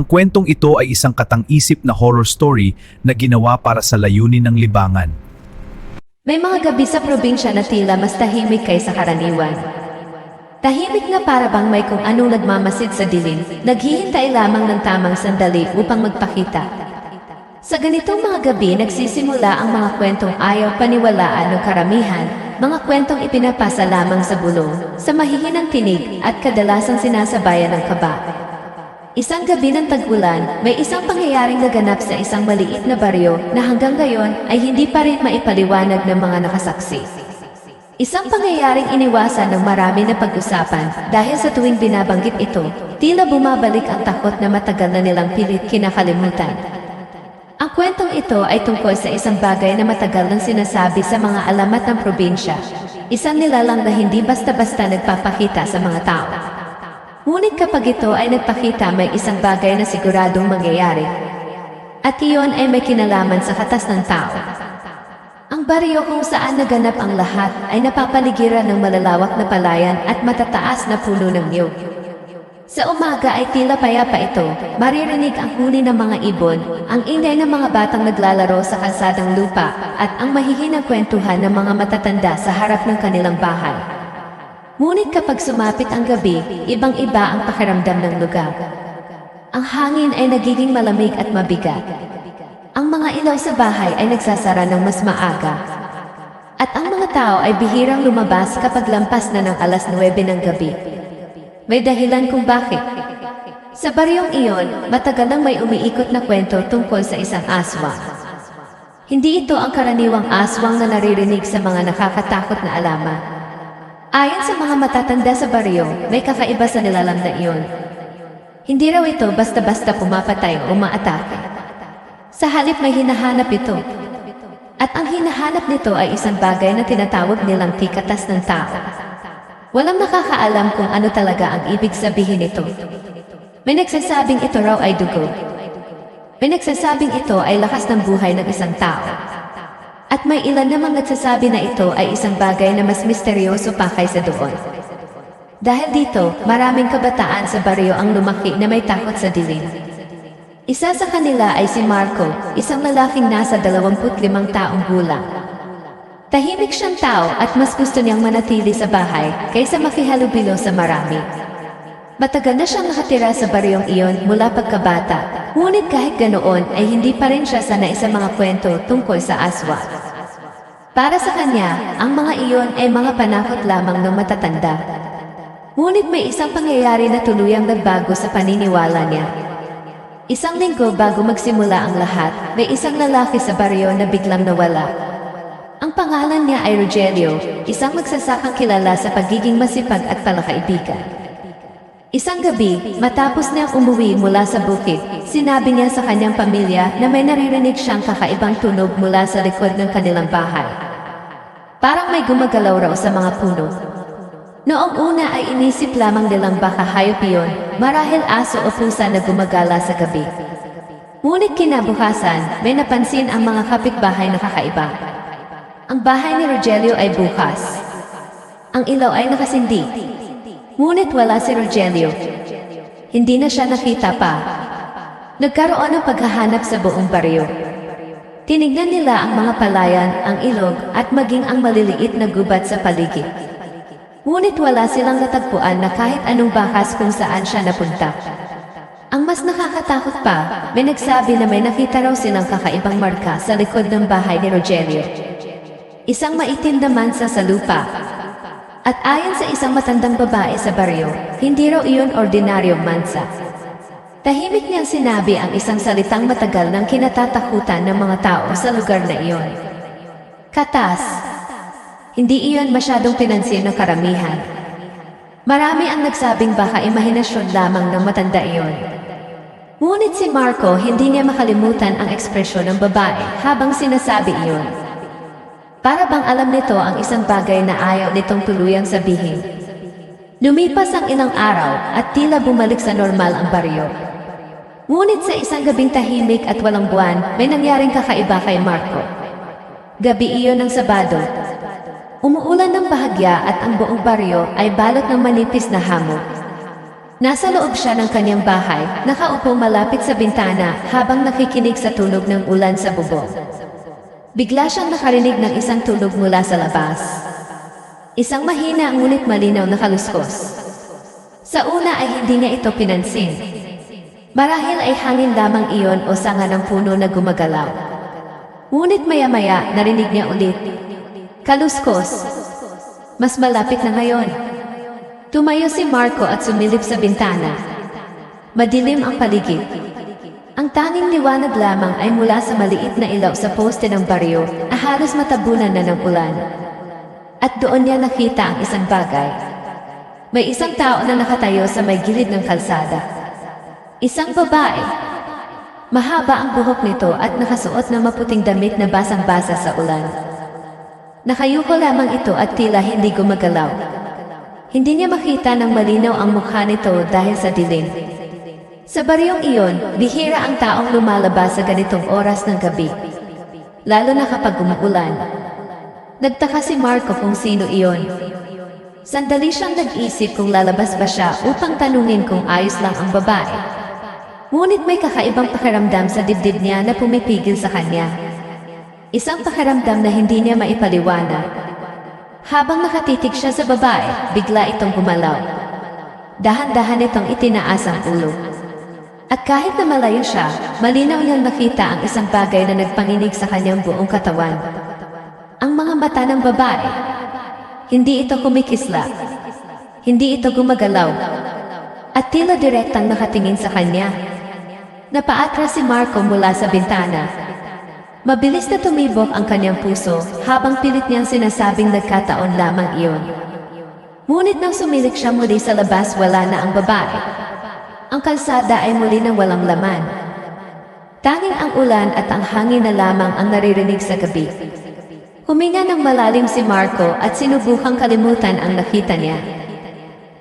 Ang kwentong ito ay isang katang-isip na horror story na ginawa para sa layunin ng libangan. May mga gabi sa probinsya na tila mas tahimik kaysa karaniwan. Tahimik na para bang may kung anong nagmamasid sa dilim, naghihintay lamang ng tamang sandali upang magpakita. Sa ganitong mga gabi nagsisimula ang mga kwentong ayaw paniwalaan ng karamihan, mga kwentong ipinapasa lamang sa bulong, sa mahihinang tinig at kadalasang sinasabayan ng kaba. Isang gabi ng tag-ulan, may isang pangyayaring naganap sa isang maliit na baryo na hanggang ngayon ay hindi pa rin maipaliwanag ng mga nakasaksi. Isang pangyayaring iniwasan ng marami na pag-usapan dahil sa tuwing binabanggit ito, tila bumabalik ang takot na matagal na nilang pilit kinakalimutan. Ang kwentong ito ay tungkol sa isang bagay na matagal nang sinasabi sa mga alamat ng probinsya, isang nilalang na hindi basta-basta nagpapakita sa mga tao. Ngunit kapag ito ay nagpakita, may isang bagay na siguradong mangyayari. At iyon ay may kinalaman sa katas ng tao. Ang baryo kung saan naganap ang lahat ay napapaligiran ng malalawak na palayan at matataas na puno ng niyog. Sa umaga ay tila payapa ito, maririnig ang huni ng mga ibon, ang ingay ng mga batang naglalaro sa kalsadang lupa, at ang mahihinang kwentuhan ng mga matatanda sa harap ng kanilang bahay. Ngunit kapag sumapit ang gabi, ibang-iba ang pakiramdam ng lugar. Ang hangin ay nagiging malamig at mabigat. Ang mga ilaw sa bahay ay nagsasara ng mas maaga. At ang mga tao ay bihirang lumabas kapag lampas na ng alas 9 ng gabi. May dahilan kung bakit. Sa baryong iyon, matagal nang may umiikot na kwento tungkol sa isang aswang. Hindi ito ang karaniwang aswang na naririnig sa mga nakakatakot na alamat. Ayon sa mga matatanda sa baryo, may kakaiba sa nilalang na iyon. Hindi raw ito basta-basta pumapatay o umaatake. Sa halip may hinahanap ito. At ang hinahanap nito ay isang bagay na tinatawag nilang tikatas ng tao. Walang nakakaalam kung ano talaga ang ibig sabihin nito. May nagsasabing ito raw ay dugo. May nagsasabing ito ay lakas ng buhay ng isang tao. At may ilan namang nagsasabi na ito ay isang bagay na mas misteryoso pa kaysa doon. Dahil dito, maraming kabataan sa baryo ang lumaki na may takot sa dilim. Isa sa kanila ay si Marco, isang lalaking nasa 25 taong gulang. Tahimik siyang tao at mas gusto niyang manatili sa bahay kaysa makihalubilo sa marami. Matagal na siyang nakatira sa baryong iyon mula pagkabata, ngunit kahit ganoon ay hindi pa rin siya sanay sa mga kwento tungkol sa aswang. Para sa kanya, ang mga iyon ay mga panakot lamang ng matatanda. Ngunit may isang pangyayari na tuluyang nagbago sa paniniwala niya. Isang linggo bago magsimula ang lahat, may isang lalaki sa baryo na biglang nawala. Ang pangalan niya ay Rogelio, isang magsasakang kilala sa pagiging masipag at palakaibigan. Isang gabi, matapos niyang umuwi mula sa bukid, sinabi niya sa kanyang pamilya na may naririnig siyang kakaibang tunog mula sa likod ng kanilang bahay. Parang may gumagalaw raw sa mga puno. Noong una ay inisip lamang nilang baka hayop iyon, marahil aso o pusa na gumagala sa gabi. Ngunit kinabukasan, may napansin ang mga kapitbahay na kakaiba. Ang bahay ni Rogelio ay bukas. Ang ilaw ay nakasindi. Ngunit wala si Rogelio. Hindi na siya nakita pa. Nagkaroon ng paghahanap sa buong baryo. Tinignan nila ang mga palayan, ang ilog, at maging ang maliliit na gubat sa paligid. Ngunit wala silang natagpuan na kahit anong bakas kung saan siya napunta. Ang mas nakakatakot pa, may nagsabi na may nakita raw silang kakaibang marka sa likod ng bahay ni Rogelio. Isang maitim na mansa sa lupa. At ayon sa isang matandang babae sa baryo, hindi raw iyon ordinaryong mansa. Tahimik niyang sinabi ang isang salitang matagal nang kinatatakutan ng mga tao sa lugar na iyon. Katas. Hindi iyon masyadong pinansin ng karamihan. Marami ang nagsabing baka imahinasyon lamang ng matanda iyon. Ngunit si Marco hindi niya makalimutan ang ekspresyon ng babae habang sinasabi iyon. Para bang alam nito ang isang bagay na ayaw nitong tuluyang sabihin. Lumipas ang ilang araw at tila bumalik sa normal ang baryo. Ngunit sa isang gabing tahimik at walang buwan, may nangyaring kakaiba kay Marco. Gabi iyon ng Sabado. Umuulan ng bahagya at ang buong baryo ay balot ng manipis na hamog. Nasa loob siya ng kanyang bahay, nakaupo malapit sa bintana habang nakikinig sa tunog ng ulan sa bubong. Bigla siyang nakarinig ng isang tunog mula sa labas. Isang mahina ngunit malinaw na kaluskos. Sa una ay hindi niya ito pinansin. Marahil ay hangin lamang iyon o sanga ng puno na gumagalaw. Ngunit maya-maya narinig niya ulit. Kaluskos. Mas malapit na ngayon. Tumayo si Marco at sumilip sa bintana. Madilim ang paligid. Ang tanging liwanag lamang ay mula sa maliit na ilaw sa poste ng baryo na halos matabunan na ng ulan. At doon niya nakita ang isang bagay. May isang tao na nakatayo sa may gilid ng kalsada. Isang babae. Mahaba ang buhok nito at nakasuot ng maputing damit na basang-basa sa ulan. Nakayuko lamang ito at tila hindi gumagalaw. Hindi niya makita ng malinaw ang mukha nito dahil sa dilim. Sa baryong iyon, bihira ang taong lumalabas sa ganitong oras ng gabi. Lalo na kapag umuulan. Nagtaka si Marco kung sino iyon. Sandali siyang nag-isip kung lalabas ba siya upang tanungin kung ayos lang ang babae. Ngunit may kakaibang pakiramdam sa dibdib niya na pumipigil sa kanya. Isang pakiramdam na hindi niya maipaliwanag. Habang nakatitig siya sa babae, bigla itong gumalaw. Dahan-dahan itong itinaas ang ulo. At kahit na malayo siya, malinaw niyang nakita ang isang bagay na nagpanginig sa kanyang buong katawan. Ang mga mata ng babae. Hindi ito kumikislap. Hindi ito gumagalaw. At tila direktang nakatingin sa kanya. Napaatras si Marco mula sa bintana. Mabilis na tumibok ang kanyang puso habang pilit niyang sinasabing nagkataon lamang iyon. Ngunit nang sumilik siya muli sa labas, wala na ang babae. Ang kalsada ay muli nang walang laman. Tanging ang ulan at ang hangin na lamang ang naririnig sa gabi. Huminga ng malalim si Marco at sinubukang kalimutan ang nakita niya.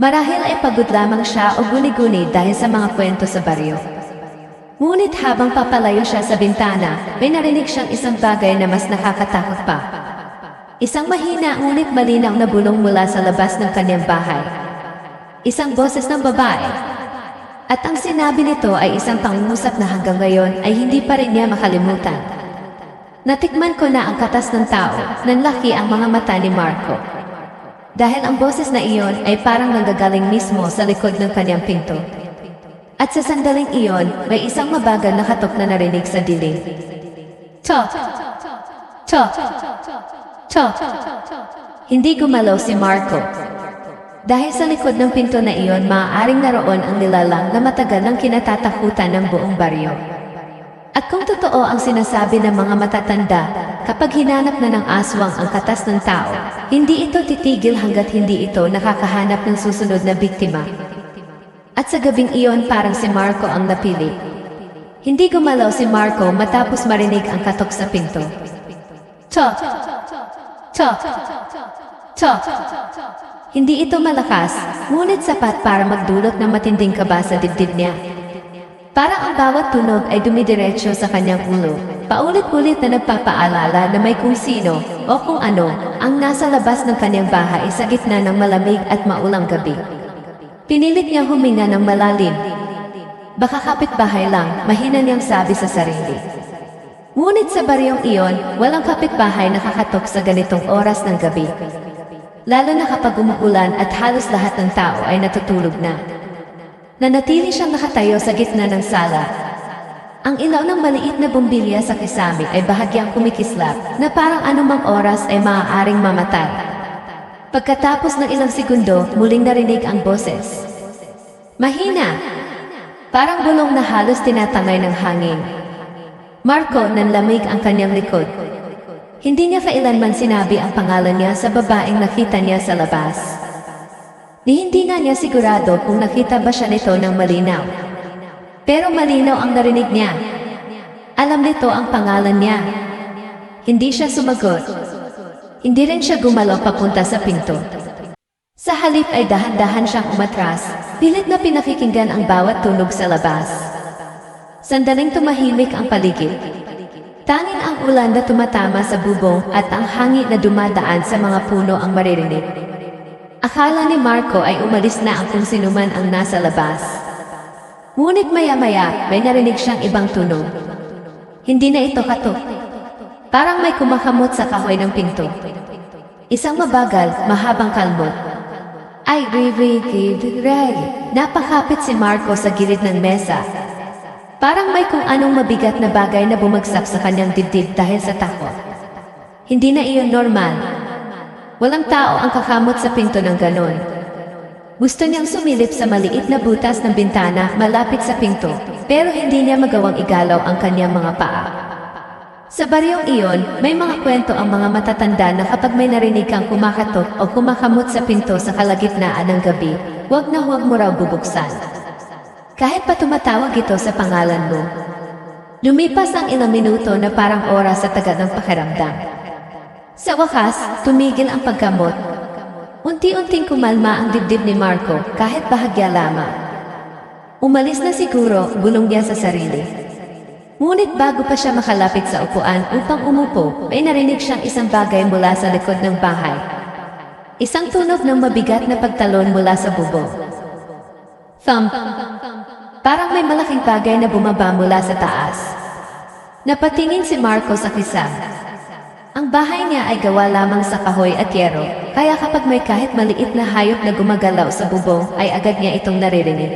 Marahil ay pagod lamang siya o guni-guni dahil sa mga kwento sa baryo. Ngunit habang papalayo siya sa bintana, may narinig siyang isang bagay na mas nakakatakot pa. Isang mahina ngunit malinaw na bulong mula sa labas ng kanyang bahay. Isang boses ng babae. At ang sinabi nito ay isang pangungusap na hanggang ngayon ay hindi pa rin niya makalimutan. Natikman ko na ang katas ng tao, nanlaki ang mga mata ni Marco. Dahil ang boses na iyon ay parang nanggagaling mismo sa likod ng kanyang pinto. At sa sandaling iyon, may isang mabagal na katok na narinig sa dilim. Chok! Chok! Chok! Hindi gumalaw si Marco. Dahil sa likod ng pinto na iyon, maaaring naroon ang nilalang na matagal nang kinatatakutan ng buong baryo. At kung totoo ang sinasabi ng mga matatanda, kapag hinanap na ng aswang ang katas ng tao, hindi ito titigil hanggat hindi ito nakakahanap ng susunod na biktima. At sa gabing iyon parang si Marco ang napili. Hindi gumalaw si Marco matapos marinig ang katok sa pinto. Chok! Chok! Chok! Hindi ito malakas, ngunit sapat para magdulot ng matinding kaba sa dibdib niya. Parang ang bawat tunog ay dumidiretso sa kanyang ulo. Paulit-ulit na nagpapaalala na may kung sino o kung ano ang nasa labas ng kanyang bahay sa gitna ng malamig at maulang gabi. Pinilit niyang huminga ng malalim. Baka kapitbahay lang, mahina niyang sabi sa sarili. Ngunit sa baryong iyon, walang kapitbahay nakakatok sa ganitong oras ng gabi. Lalo na kapag umuulan at halos lahat ng tao ay natutulog na. Nanatili siyang nakatayo sa gitna ng sala. Ang ilaw ng maliit na bumbilya sa kisame ay bahagyang kumikislap na parang anumang oras ay maaaring mamatay. Pagkatapos ng ilang segundo, muling narinig ang boses. Mahina! Parang bulong na halos tinatangay ng hangin. Marco, nanlamig ang kanyang likod. Hindi niya kailanman sinabi ang pangalan niya sa babaeng nakita niya sa labas. Hindi nga niya sigurado kung nakita ba siya nito ng malinaw. Pero malinaw ang narinig niya. Alam nito ang pangalan niya. Hindi siya sumagot. Hindi rin siya gumalaw papunta sa pinto. Sa halip ay dahan-dahan siyang umatras, pilit na pinakikinggan ang bawat tunog sa labas. Sandaling tumahimik ang paligid. Tanging ang ulan na tumatama sa bubong at ang hangin na dumadaan sa mga puno ang maririnig. Akala ni Marco ay umalis na ang kung sinuman ang nasa labas. Ngunit maya-maya, may narinig siyang ibang tunog. Hindi na ito katok. Parang may kumakamot sa kahoy ng pinto. Isang mabagal, mahabang kalmot. Ay, napakapit si Marco sa gilid ng mesa. Parang may kung anong mabigat na bagay na bumagsak sa kanyang dibdib dahil sa takot. Hindi na iyon normal. Walang tao ang kakamot sa pinto ng ganon. Gusto niyang sumilip sa maliit na butas ng bintana malapit sa pinto, pero hindi niya magawang igalaw ang kanyang mga paa. Sa baryong iyon, may mga kwento ang mga matatanda na kapag may narinig kang kumakatok o kumakamot sa pinto sa kalagitnaan ng gabi, huwag na huwag mo raw bubuksan. Kahit pa tumatawag ito sa pangalan mo. Lumipas ang ilang minuto na parang oras sa tagal ng pakiramdam. Sa wakas, tumigil ang pagkamot. Unti-unting kumalma ang dibdib ni Marco kahit bahagya lamang. Umalis na siguro, bulong niya sa sarili. Ngunit bago pa siya makalapit sa upuan upang umupo, may narinig siyang isang bagay mula sa likod ng bahay. Isang tunog ng mabigat na pagtalon mula sa bubong. Thump! Parang may malaking bagay na bumaba mula sa taas. Napatingin si Marco sa kisam. Ang bahay niya ay gawa lamang sa kahoy at yero, kaya kapag may kahit maliit na hayop na gumagalaw sa bubong ay agad niya itong naririnig.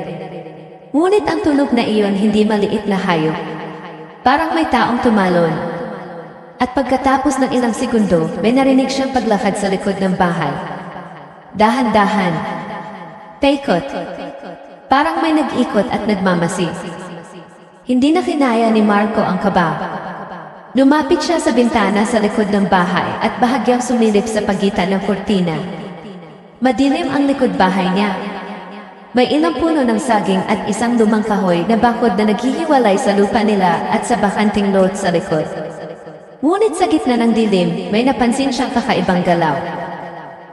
Ngunit ang tunog na iyon hindi maliit na hayop. Parang may taong tumalon. At pagkatapos ng ilang segundo, may narinig siyang paglakad sa likod ng bahay. Dahan-dahan. Paikot. Parang may nag-ikot at nagmamasid. Hindi na kinaya ni Marco ang kaba. Lumapit siya sa bintana sa likod ng bahay at bahagyang sumilip sa pagitan ng kurtina. Madilim ang likod bahay niya. May ilang puno ng saging at isang lumang kahoy na bakod na naghihiwalay sa lupa nila at sa bakanting lot sa likod. Ngunit sa gitna ng dilim, may napansin siyang kakaibang galaw.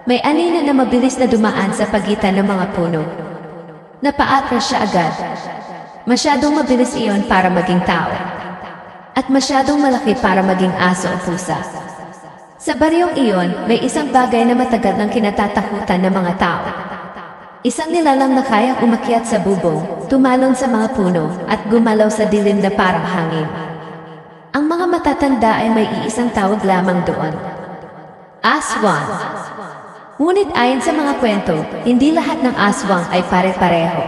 May anino na mabilis na dumaan sa pagitan ng mga puno. Napaatras siya agad. Masyadong mabilis iyon para maging tao. At masyadong malaki para maging aso o pusa. Sa baryong iyon, may isang bagay na matagal nang kinatatakutan ng mga tao. Isang nilalang na kayang umakyat sa bubong, tumalon sa mga puno, at gumalaw sa dilim na parang hangin. Ang mga matatanda ay may iisang tawag lamang doon. Aswang. Ngunit ayon sa mga kwento, hindi lahat ng aswang ay pare-pareho.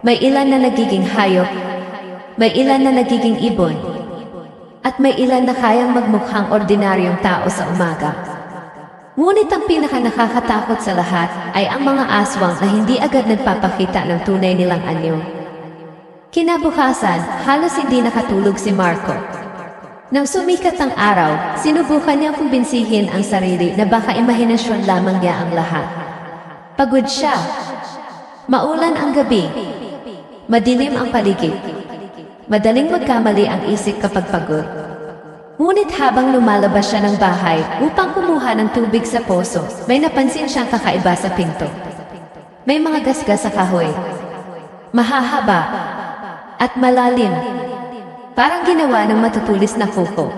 May ilan na nagiging hayop, may ilan na nagiging ibon, at may ilan na kayang magmukhang ordinaryong tao sa umaga. Ngunit ang pinaka-nakakatakot sa lahat ay ang mga aswang na hindi agad nagpapakita ng tunay nilang anyo. Kinabukasan, halos hindi nakatulog si Marco. Nang sumikat ang araw, sinubukan niyang kumbinsihin ang sarili na baka imahinasyon lamang niya ang lahat. Pagod siya. Maulan ang gabi. Madilim ang paligid. Madaling magkamali ang isip kapag pagod. Ngunit habang lumalabas siya ng bahay upang kumuha ng tubig sa poso, may napansin siyang kakaiba sa pinto. May mga gasgas sa kahoy. Mahahaba at malalim. Parang ginawa ng matutulis na kuko.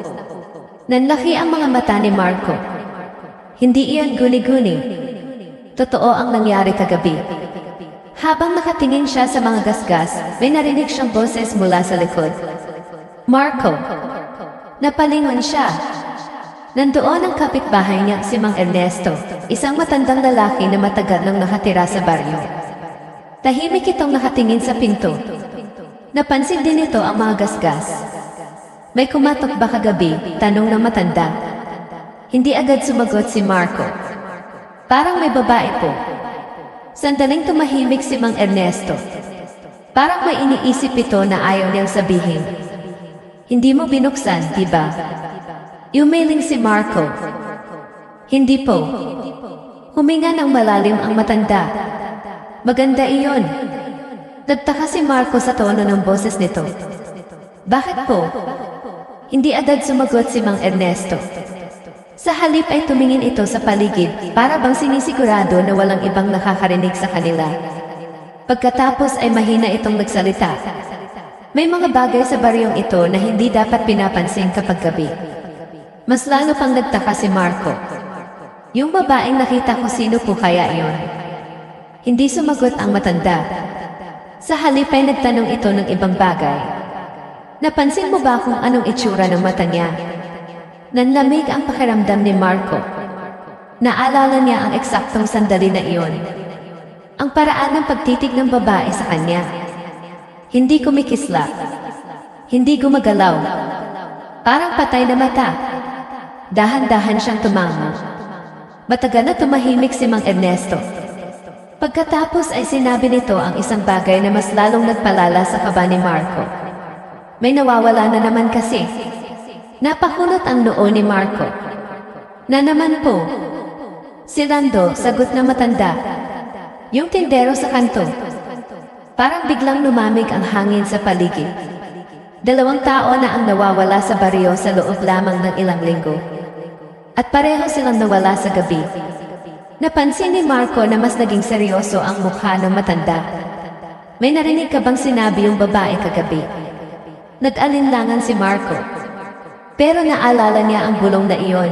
Nanlaki ang mga mata ni Marco. Hindi iyon guni-guni. Totoo ang nangyari kagabi. Habang nakatingin siya sa mga gasgas, may narinig siyang boses mula sa likod. Marco! Napalingon siya. Nandoon ang kapitbahay niya si Mang Ernesto, isang matandang lalaki na matagal nang nakatira sa baryo. Tahimik itong nakatingin sa pinto. Napansin din ito ang mga gasgas. May kumatok ba kagabi? Tanong ng matanda. Hindi agad sumagot si Marco. Parang may babae po. Sandaling tumahimik si Mang Ernesto. Parang may iniisip ito na ayaw niyang sabihin. Hindi mo binuksan, diba? Umiling si Marco. Hindi po. Huminga ng malalim ang matanda. Maganda iyon. Nagtaka si Marco sa tono ng boses nito. Bakit po? Hindi agad sumagot si Mang Ernesto. Sa halip ay tumingin ito sa paligid para bang sinisigurado na walang ibang nakakarinig sa kanila. Pagkatapos ay mahina itong nagsalita. May mga bagay sa baryong ito na hindi dapat pinapansin kapag gabi. Mas lalo pang nagtaka si Marco. Yung babaeng nakita ko, sino po kaya yon? Hindi sumagot ang matanda. Sa halip ay nagtanong ito ng ibang bagay. Napansin mo ba kung anong itsura ng mata niya? Nanlamig ang pakiramdam ni Marco. Naalala niya ang eksaktong sandali na iyon. Ang paraan ng pagtitig ng babae sa kanya. Hindi kumikislap. Hindi gumagalaw. Parang patay na mata. Dahan-dahan siyang tumango. Matagal na tumahimik si Mang Ernesto. Pagkatapos ay sinabi nito ang isang bagay na mas lalong nagpalala sa kaba ni Marco. May nawawala na naman kasi. Napakunot ang noo ni Marco. Na naman po. Si Lando, sagot na matanda. Yung tindero sa kanto. Parang biglang lumamig ang hangin sa paligid. 2 tao na ang nawawala sa baryo sa loob lamang ng ilang linggo. At pareho silang nawala sa gabi. Napansin ni Marco na mas naging seryoso ang mukha ng matanda. May narinig ka bang sinabi yung babae kagabi? Nag-alinlangan si Marco. Pero naalala niya ang bulong na iyon.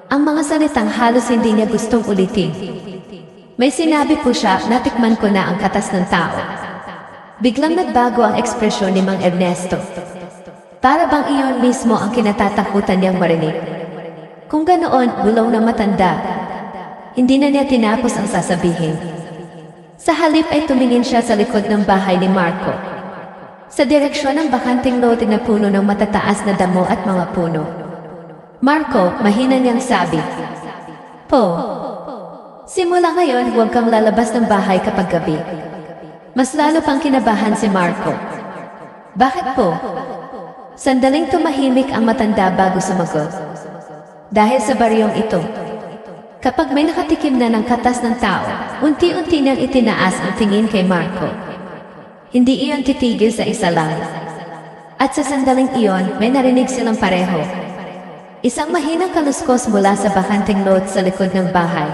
Ang mga salitang halos hindi niya gustong ulitin. May sinabi po siya, natikman ko na ang katas ng tao. Biglang nagbago ang ekspresyon ni Mang Ernesto. Para bang iyon mismo ang kinatatakutan niyang marinig. Kung ganoon, bulong ng matanda. Hindi na niya tinapos ang sasabihin. Sa halip ay tumingin siya sa likod ng bahay ni Marco. Sa direksyon ng bakanting lote na puno ng matataas na damo at mga puno. Marco, mahina niyang sabi. Po, simula ngayon huwag kang lalabas ng bahay kapag gabi. Mas lalo pang kinabahan si Marco. Bakit po? Sandaling tumahimik ang matanda bago sumagot. Dahil sa baryong ito. Kapag may nakatikim na ng katas ng tao, unti-unti niyang itinaas ang tingin kay Marco. Hindi iyon titigil sa isa lang. At sa sandaling iyon, may narinig silang pareho. Isang mahinang kaluskos mula sa bakanting lot sa likod ng bahay.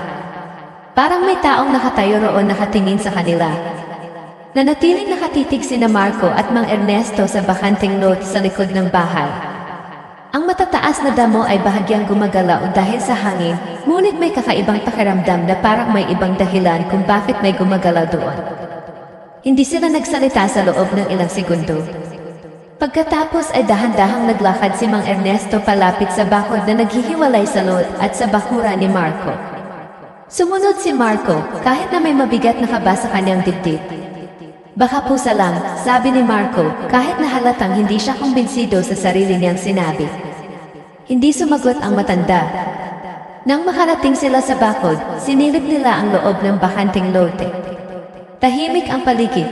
Parang may taong nakatayo roon nakatingin sa kanila. Nanatiling nakatitig sina Marco at Mang Ernesto sa bakanting lot sa likod ng bahay. Ang matataas na damo ay bahagyang gumagalaw dahil sa hangin, ngunit may kakaibang pakiramdam na parang may ibang dahilan kung bakit may gumagalaw doon. Hindi sila nagsalita sa loob ng ilang segundo. Pagkatapos ay dahan-dahang naglakad si Mang Ernesto palapit sa bakod na naghihiwalay sa lot at sa bakura ni Marco. Sumunod si Marco kahit na may mabigat na kaba sa kanyang dibdib. Baka pusa lang, sabi ni Marco kahit na halatang hindi siya kumbinsido sa sarili niyang sinabi. Hindi sumagot ang matanda. Nang makarating sila sa bakod, sinilip nila ang loob ng bakanting lote. Tahimik ang paligid.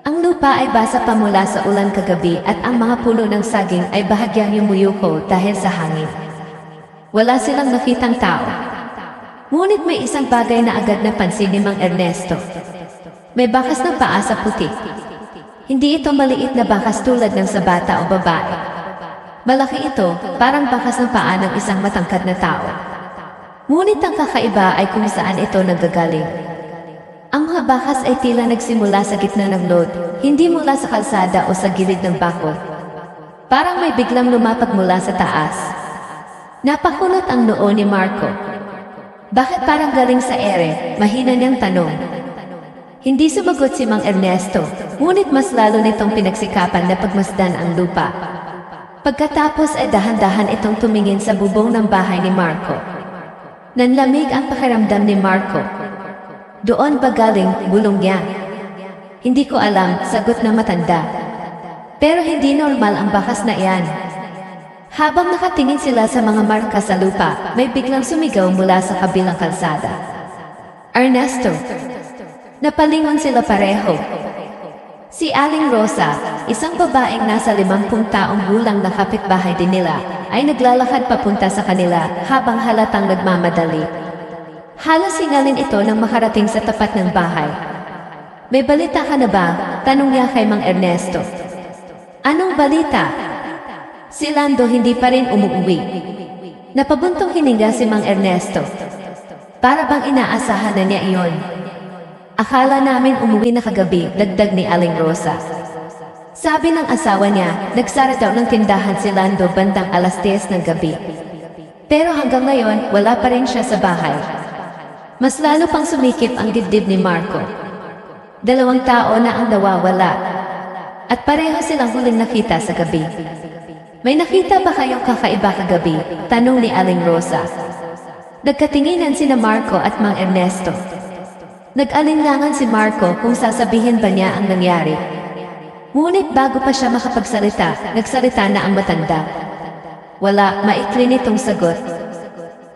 Ang lupa ay basa pa mula sa ulan kagabi at ang mga puno ng saging ay bahagyang yumuyuko dahil sa hangin. Wala silang nakitang tao. Ngunit may isang bagay na agad napansin ni Mang Ernesto. May bakas ng paa sa puti. Hindi ito maliit na bakas tulad ng sa bata o babae. Malaki ito, parang bakas ng paa ng isang matangkad na tao. Ngunit ang kakaiba ay kung saan ito nanggagaling. Ang mga bakas ay tila nagsimula sa gitna ng lot, hindi mula sa kalsada o sa gilid ng bakod. Parang may biglang lumapag mula sa taas. Napakunot ang noo ni Marco. Bakit parang galing sa ere? Mahina niyang tanong. Hindi sumagot si Mang Ernesto, ngunit mas lalo nitong pinagsikapan na pagmasdan ang lupa. Pagkatapos ay dahan-dahan itong tumingin sa bubong ng bahay ni Marco. Nanlamig ang pakiramdam ni Marco. Doon ba galing, bulong niya? Hindi ko alam, sagot na matanda. Pero hindi normal ang bakas na iyan. Habang nakatingin sila sa mga marka sa lupa, may biglang sumigaw mula sa kabilang kalsada. Ernesto! Napalingon sila pareho. Si Aling Rosa, isang babaeng nasa 50 taong gulang na kapitbahay din nila, ay naglalakad papunta sa kanila habang halatang nagmamadali. Halos singalin ito nang makarating sa tapat ng bahay. May balita ka na ba? Tanong niya kay Mang Ernesto. Anong balita? Si Lando hindi pa rin umuwi. Napabuntong hininga si Mang Ernesto. Para bang inaasahan na niya iyon. Akala namin umuwi na kagabi, dagdag ni Aling Rosa. Sabi ng asawa niya, nagsara daw ng tindahan si Lando bandang 10:00 ng gabi. Pero hanggang ngayon, wala pa rin siya sa bahay. Mas lalo pang sumikip ang dibdib ni Marco. 2 tao na ang nawawala. At pareho silang huling nakita sa gabi. May nakita ba kayong kakaiba kagabi? Tanong ni Aling Rosa. Nagkatinginan sina Marco at Mang Ernesto. Nag-alinlangan si Marco kung sasabihin ba niya ang nangyari. Ngunit bago pa siya makapagsalita, nagsalita na ang matanda. Wala, maikli nitong sagot.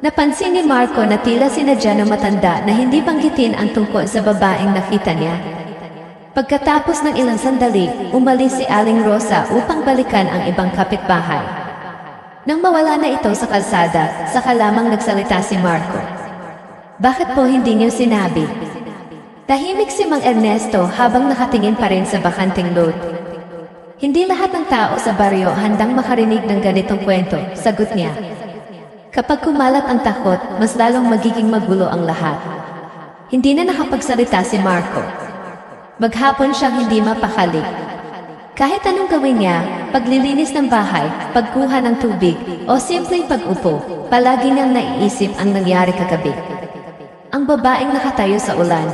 Napansin ni Marco na tila sinadya ng matanda na hindi banggitin ang tungkol sa babaeng nakita niya. Pagkatapos ng ilang sandali, umalis si Aling Rosa upang balikan ang ibang kapitbahay. Nang mawala na ito sa kalsada, saka lamang nagsalita si Marco. Bakit po hindi niyo sinabi? Tahimik si Mang Ernesto habang nakatingin pa rin sa bakanting lot. Hindi lahat ng tao sa baryo handang makarinig ng ganitong kwento, sagot niya. Kapag kumalat ang takot, mas lalong magiging magulo ang lahat. Hindi na nakapagsalita si Marco. Maghapon siyang hindi mapakali. Kahit anong gawin niya, paglilinis ng bahay, pagkuha ng tubig, o simpleng pag-upo, palagi niyang naiisip ang nangyari kagabi. Ang babaeng nakatayo sa ulan.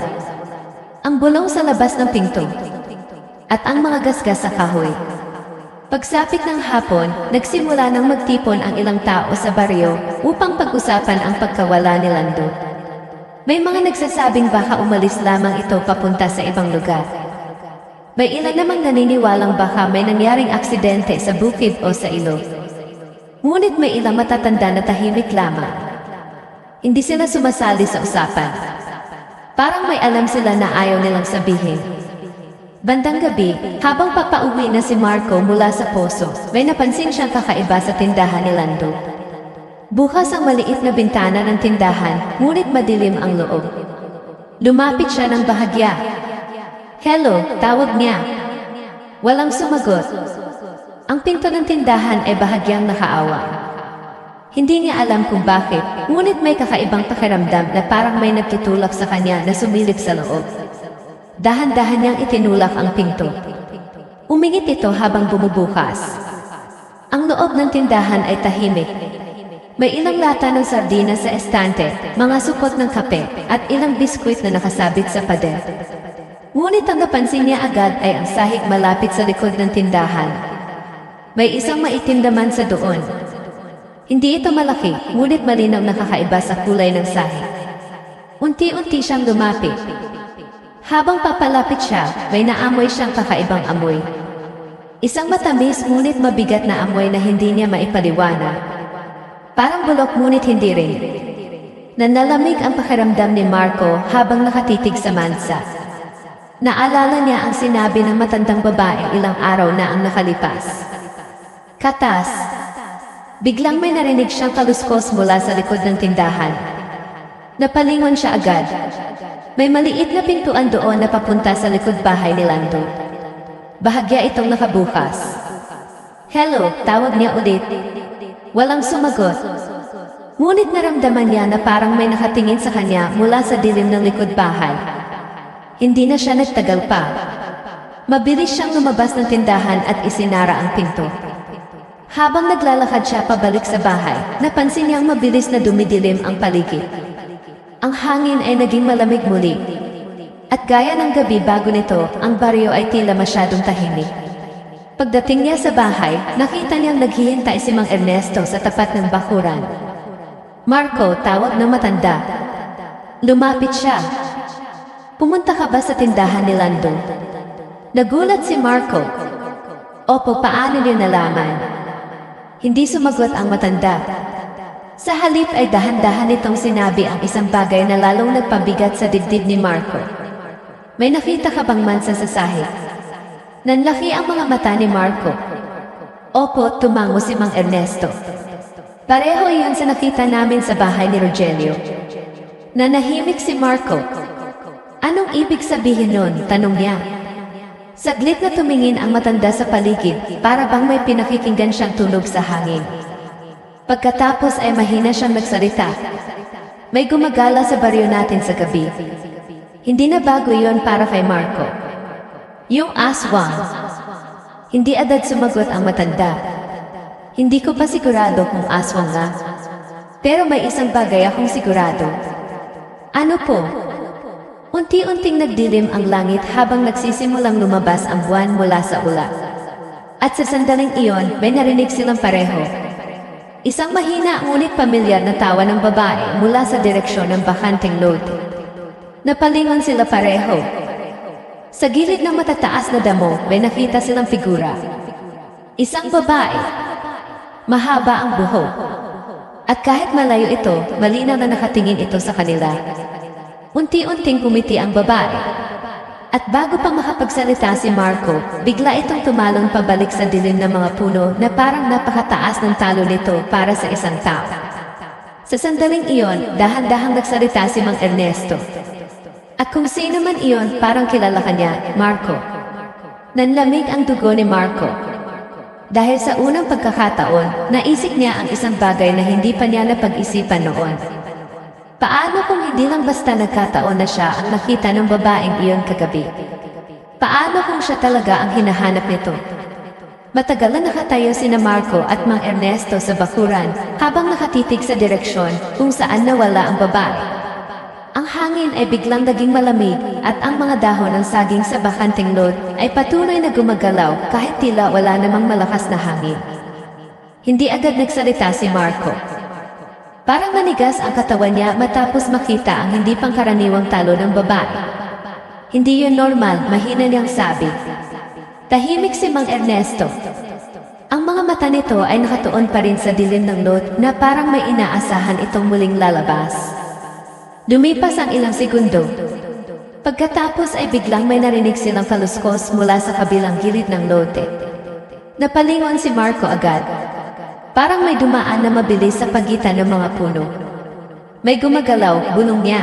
Ang bulong sa labas ng pinto. At ang mga gasgas sa kahoy. Pagsapit ng hapon, nagsimula nang magtipon ang ilang tao sa baryo upang pag-usapan ang pagkawala ni Lando. May mga nagsasabing baka umalis lamang ito papunta sa ibang lugar. May ilan namang naniniwalang baka may nangyaring aksidente sa bukid o sa ilog. Ngunit may ilang matatanda na tahimik lamang. Hindi sila sumasali sa usapan. Parang may alam sila na ayaw nilang sabihin. Bandang gabi, habang papauwi na si Marco mula sa poso, may napansin siyang kakaiba sa tindahan ni Lando. Bukas ang maliit na bintana ng tindahan, ngunit madilim ang loob. Lumapit siya ng bahagya. Hello, tawag niya. Walang sumagot. Ang pinto ng tindahan ay bahagyang nakaawa. Hindi niya alam kung bakit, ngunit may kakaibang pakiramdam na parang may nagtutulak sa kanya na sumilip sa loob. Dahan-dahan niyang itinulak ang pinto. Umingit ito habang bumubukas. Ang loob ng tindahan ay tahimik. May ilang lata ng sardinas sa estante, mga supot ng kape, at ilang biskwit na nakasabit sa pader. Ngunit ang napansin niya agad ay ang sahig malapit sa likod ng tindahan. May isang maitim naman sa doon. Hindi ito malaki, ngunit malinaw na kakaiba sa kulay ng sahig. Unti-unti siyang lumapit. Habang papalapit siya, may naamoy siyang kakaibang amoy. Isang matamis ngunit mabigat na amoy na hindi niya maipaliwanag. Parang bulok ngunit hindi rin. Nanalamig ang pakiramdam ni Marco habang nakatitig sa mansa. Naalala niya ang sinabi ng matandang babae ilang araw na ang nakalipas. Katas. Biglang may narinig siyang kaluskos mula sa likod ng tindahan. Napalingon siya agad. May maliit na pintuan doon na papunta sa likod bahay ni Lando. Bahagya itong nakabukas. Hello, tawag niya ulit. Walang sumagot. Ngunit naramdaman niya na parang may nakatingin sa kanya mula sa dilim ng likod bahay. Hindi na siya nagtagal pa. Mabilis siyang lumabas ng tindahan at isinara ang pinto. Habang naglalakad siya pabalik sa bahay, napansin niyang mabilis na dumidilim ang paligid. Ang hangin ay naging malamig muli. At gaya ng gabi bago nito, ang baryo ay tila masyadong tahimik. Pagdating niya sa bahay, nakita niyang naghihintay si Mang Ernesto sa tapat ng bakuran. Marco, tawag ng matanda. Lumapit siya. Pumunta ka ba sa tindahan ni Lando? Nagulat si Marco. Opo, paano niyo nalaman? Hindi sumagot ang matanda. Sa halip ay dahan-dahan nitong sinabi ang isang bagay na lalong nagpabigat sa dibdib ni Marco. May nakita ka bang mansa sa sahig? Nanlaki ang mga mata ni Marco. Opo, tumango si Mang Ernesto. Pareho iyon sa nakita namin sa bahay ni Rogelio. Nanahimik si Marco. Anong ibig sabihin nun? Tanong niya. Saglit na tumingin ang matanda sa paligid, para bang may pinakikinggan siyang tunog sa hangin. Pagkatapos ay mahina siyang nagsalita. May gumagala sa baryo natin sa gabi. Hindi na bago iyon para kay Marco. Yung aswang. Hindi agad sumagot ang matanda. Hindi ko pa sigurado kung aswang nga. Pero may isang bagay akong sigurado. Ano po? Unti-unting nagdilim ang langit habang nagsisimulang lumabas ang buwan mula sa ulap. At sa sandaling iyon, may narinig silang pareho. Isang mahina ngunit pamilyar na tawa ng babae mula sa direksyon ng bakanting lote. Napalingon sila pareho. Sa gilid ng matataas na damo, may nakita silang figura. Isang babae. Mahaba ang buhok. At kahit malayo ito, malinaw na nakatingin ito sa kanila. Unti-unting kumiti ang babae. At bago pa makapagsalita si Marco, bigla itong tumalon pabalik sa dilim ng mga puno na parang napakataas ng talo nito para sa isang tao. Sa sandaling iyon, dahan-dahang nagsalita si Mang Ernesto. At kung sino man iyon, parang kilala kanya, Marco. Nanlamig ang dugo ni Marco. Dahil sa unang pagkakataon, naisip niya ang isang bagay na hindi pa niya napag-isipan noon. Paano kung hindi lang basta nagkataon na siya ang nakita ng babaeng iyon kagabi? Paano kung siya talaga ang hinahanap nito? Matagal na nakatayo sina Marco at Mang Ernesto sa bakuran habang nakatitig sa direksyon kung saan nawala ang babae. Ang hangin ay biglang naging malamig at ang mga dahon ng saging sa bakanting lot ay patuloy na gumagalaw kahit tila wala namang malakas na hangin. Hindi agad nagsalita si Marco. Parang nanigas ang katawan niya matapos makita ang hindi pangkaraniwang talo ng babae. Hindi yun normal, mahina niyang sabi. Tahimik si Mang Ernesto. Ang mga mata nito ay nakatuon pa rin sa dilim ng lot na parang may inaasahan itong muling lalabas. Lumipas ang ilang segundo. Pagkatapos ay biglang may narinig silang kaluskos mula sa kabilang gilid ng lote. Napalingon si Marco agad. Parang may dumaan na mabilis sa pagitan ng mga puno. May gumagalaw, bulong niya.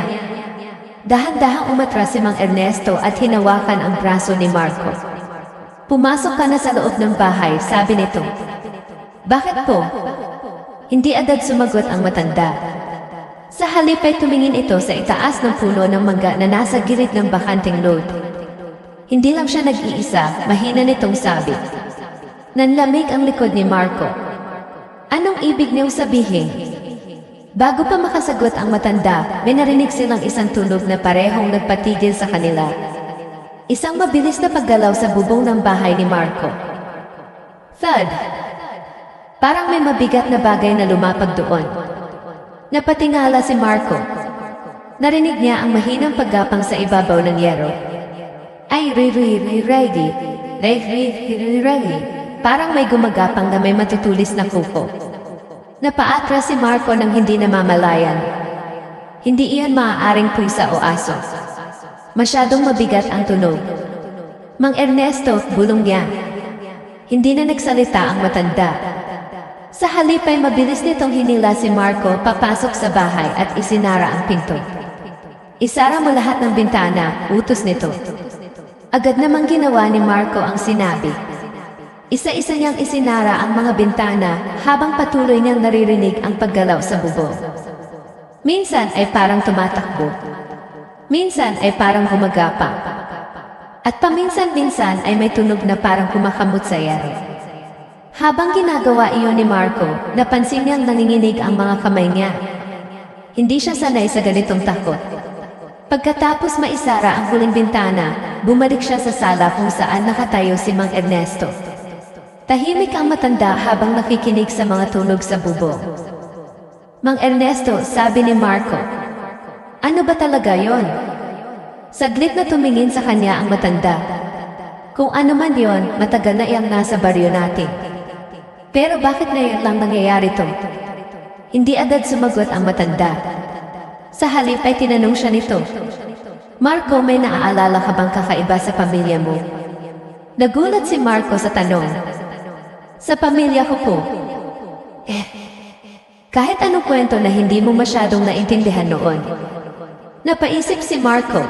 Dahan-dahang umatras si Mang Ernesto at hinawakan ang braso ni Marco. Pumasok ka na sa loob ng bahay, sabi nito. Bakit po? Hindi agad sumagot ang matanda. Sa halip ay tumingin ito sa itaas ng puno ng mangga na nasa gilid ng bakanting lot. Hindi lang siya nag-iisa, mahina nitong sabi. Nanlamig ang likod ni Marco. Anong ibig niyong sabihin? Bago pa makasagot ang matanda, may narinig silang isang tunog na parehong nagpatigil sa kanila. Isang mabilis na paggalaw sa bubong ng bahay ni Marco. Thud! Parang may mabigat na bagay na lumapag doon. Napatingala si Marco. Narinig niya ang mahinang paggapang sa ibabaw ng yero. Ay, parang may gumagapang na may matutulis na kuko. Napaatras si Marco nang hindi namamalayan. Hindi iyan maaaring pusa o aso. Masyadong mabigat ang tunog. Mang Ernesto, bulong niya. Hindi na nagsalita ang matanda. Sa halip ay mabilis nitong hinila si Marco papasok sa bahay at isinara ang pinto. Isara mo lahat ng bintana, utos nito. Agad namang ginawa ni Marco ang sinabi. Isa-isa niyang isinara ang mga bintana habang patuloy niyang naririnig ang paggalaw sa bubong. Minsan ay parang tumatakbo. Minsan ay parang gumagapang. At paminsan-minsan ay may tunog na parang kumakamot sa yero. Habang ginagawa iyon ni Marco, napansin niyang nanginginig ang mga kamay niya. Hindi siya sanay sa ganitong takot. Pagkatapos maisara ang huling bintana, bumalik siya sa sala kung saan nakatayo si Mang Ernesto. Tahimik ang matanda habang nakikinig sa mga tunog sa bubong. Mang Ernesto, sabi ni Marco. Ano ba talaga yon? Saglit na tumingin sa kanya ang matanda. Kung ano man yon, matagal na iyang nasa baryo natin. Pero bakit ngayon lang nangyayari to? Hindi agad sumagot ang matanda. Sa halip ay tinanong siya nito. Marco, may naaalala ka bang kakaiba sa pamilya mo? Nagulat si Marco sa tanong. Sa pamilya ko po. Kahit anong kwento na hindi mo masyadong naintindihan noon. Napaisip si Marco.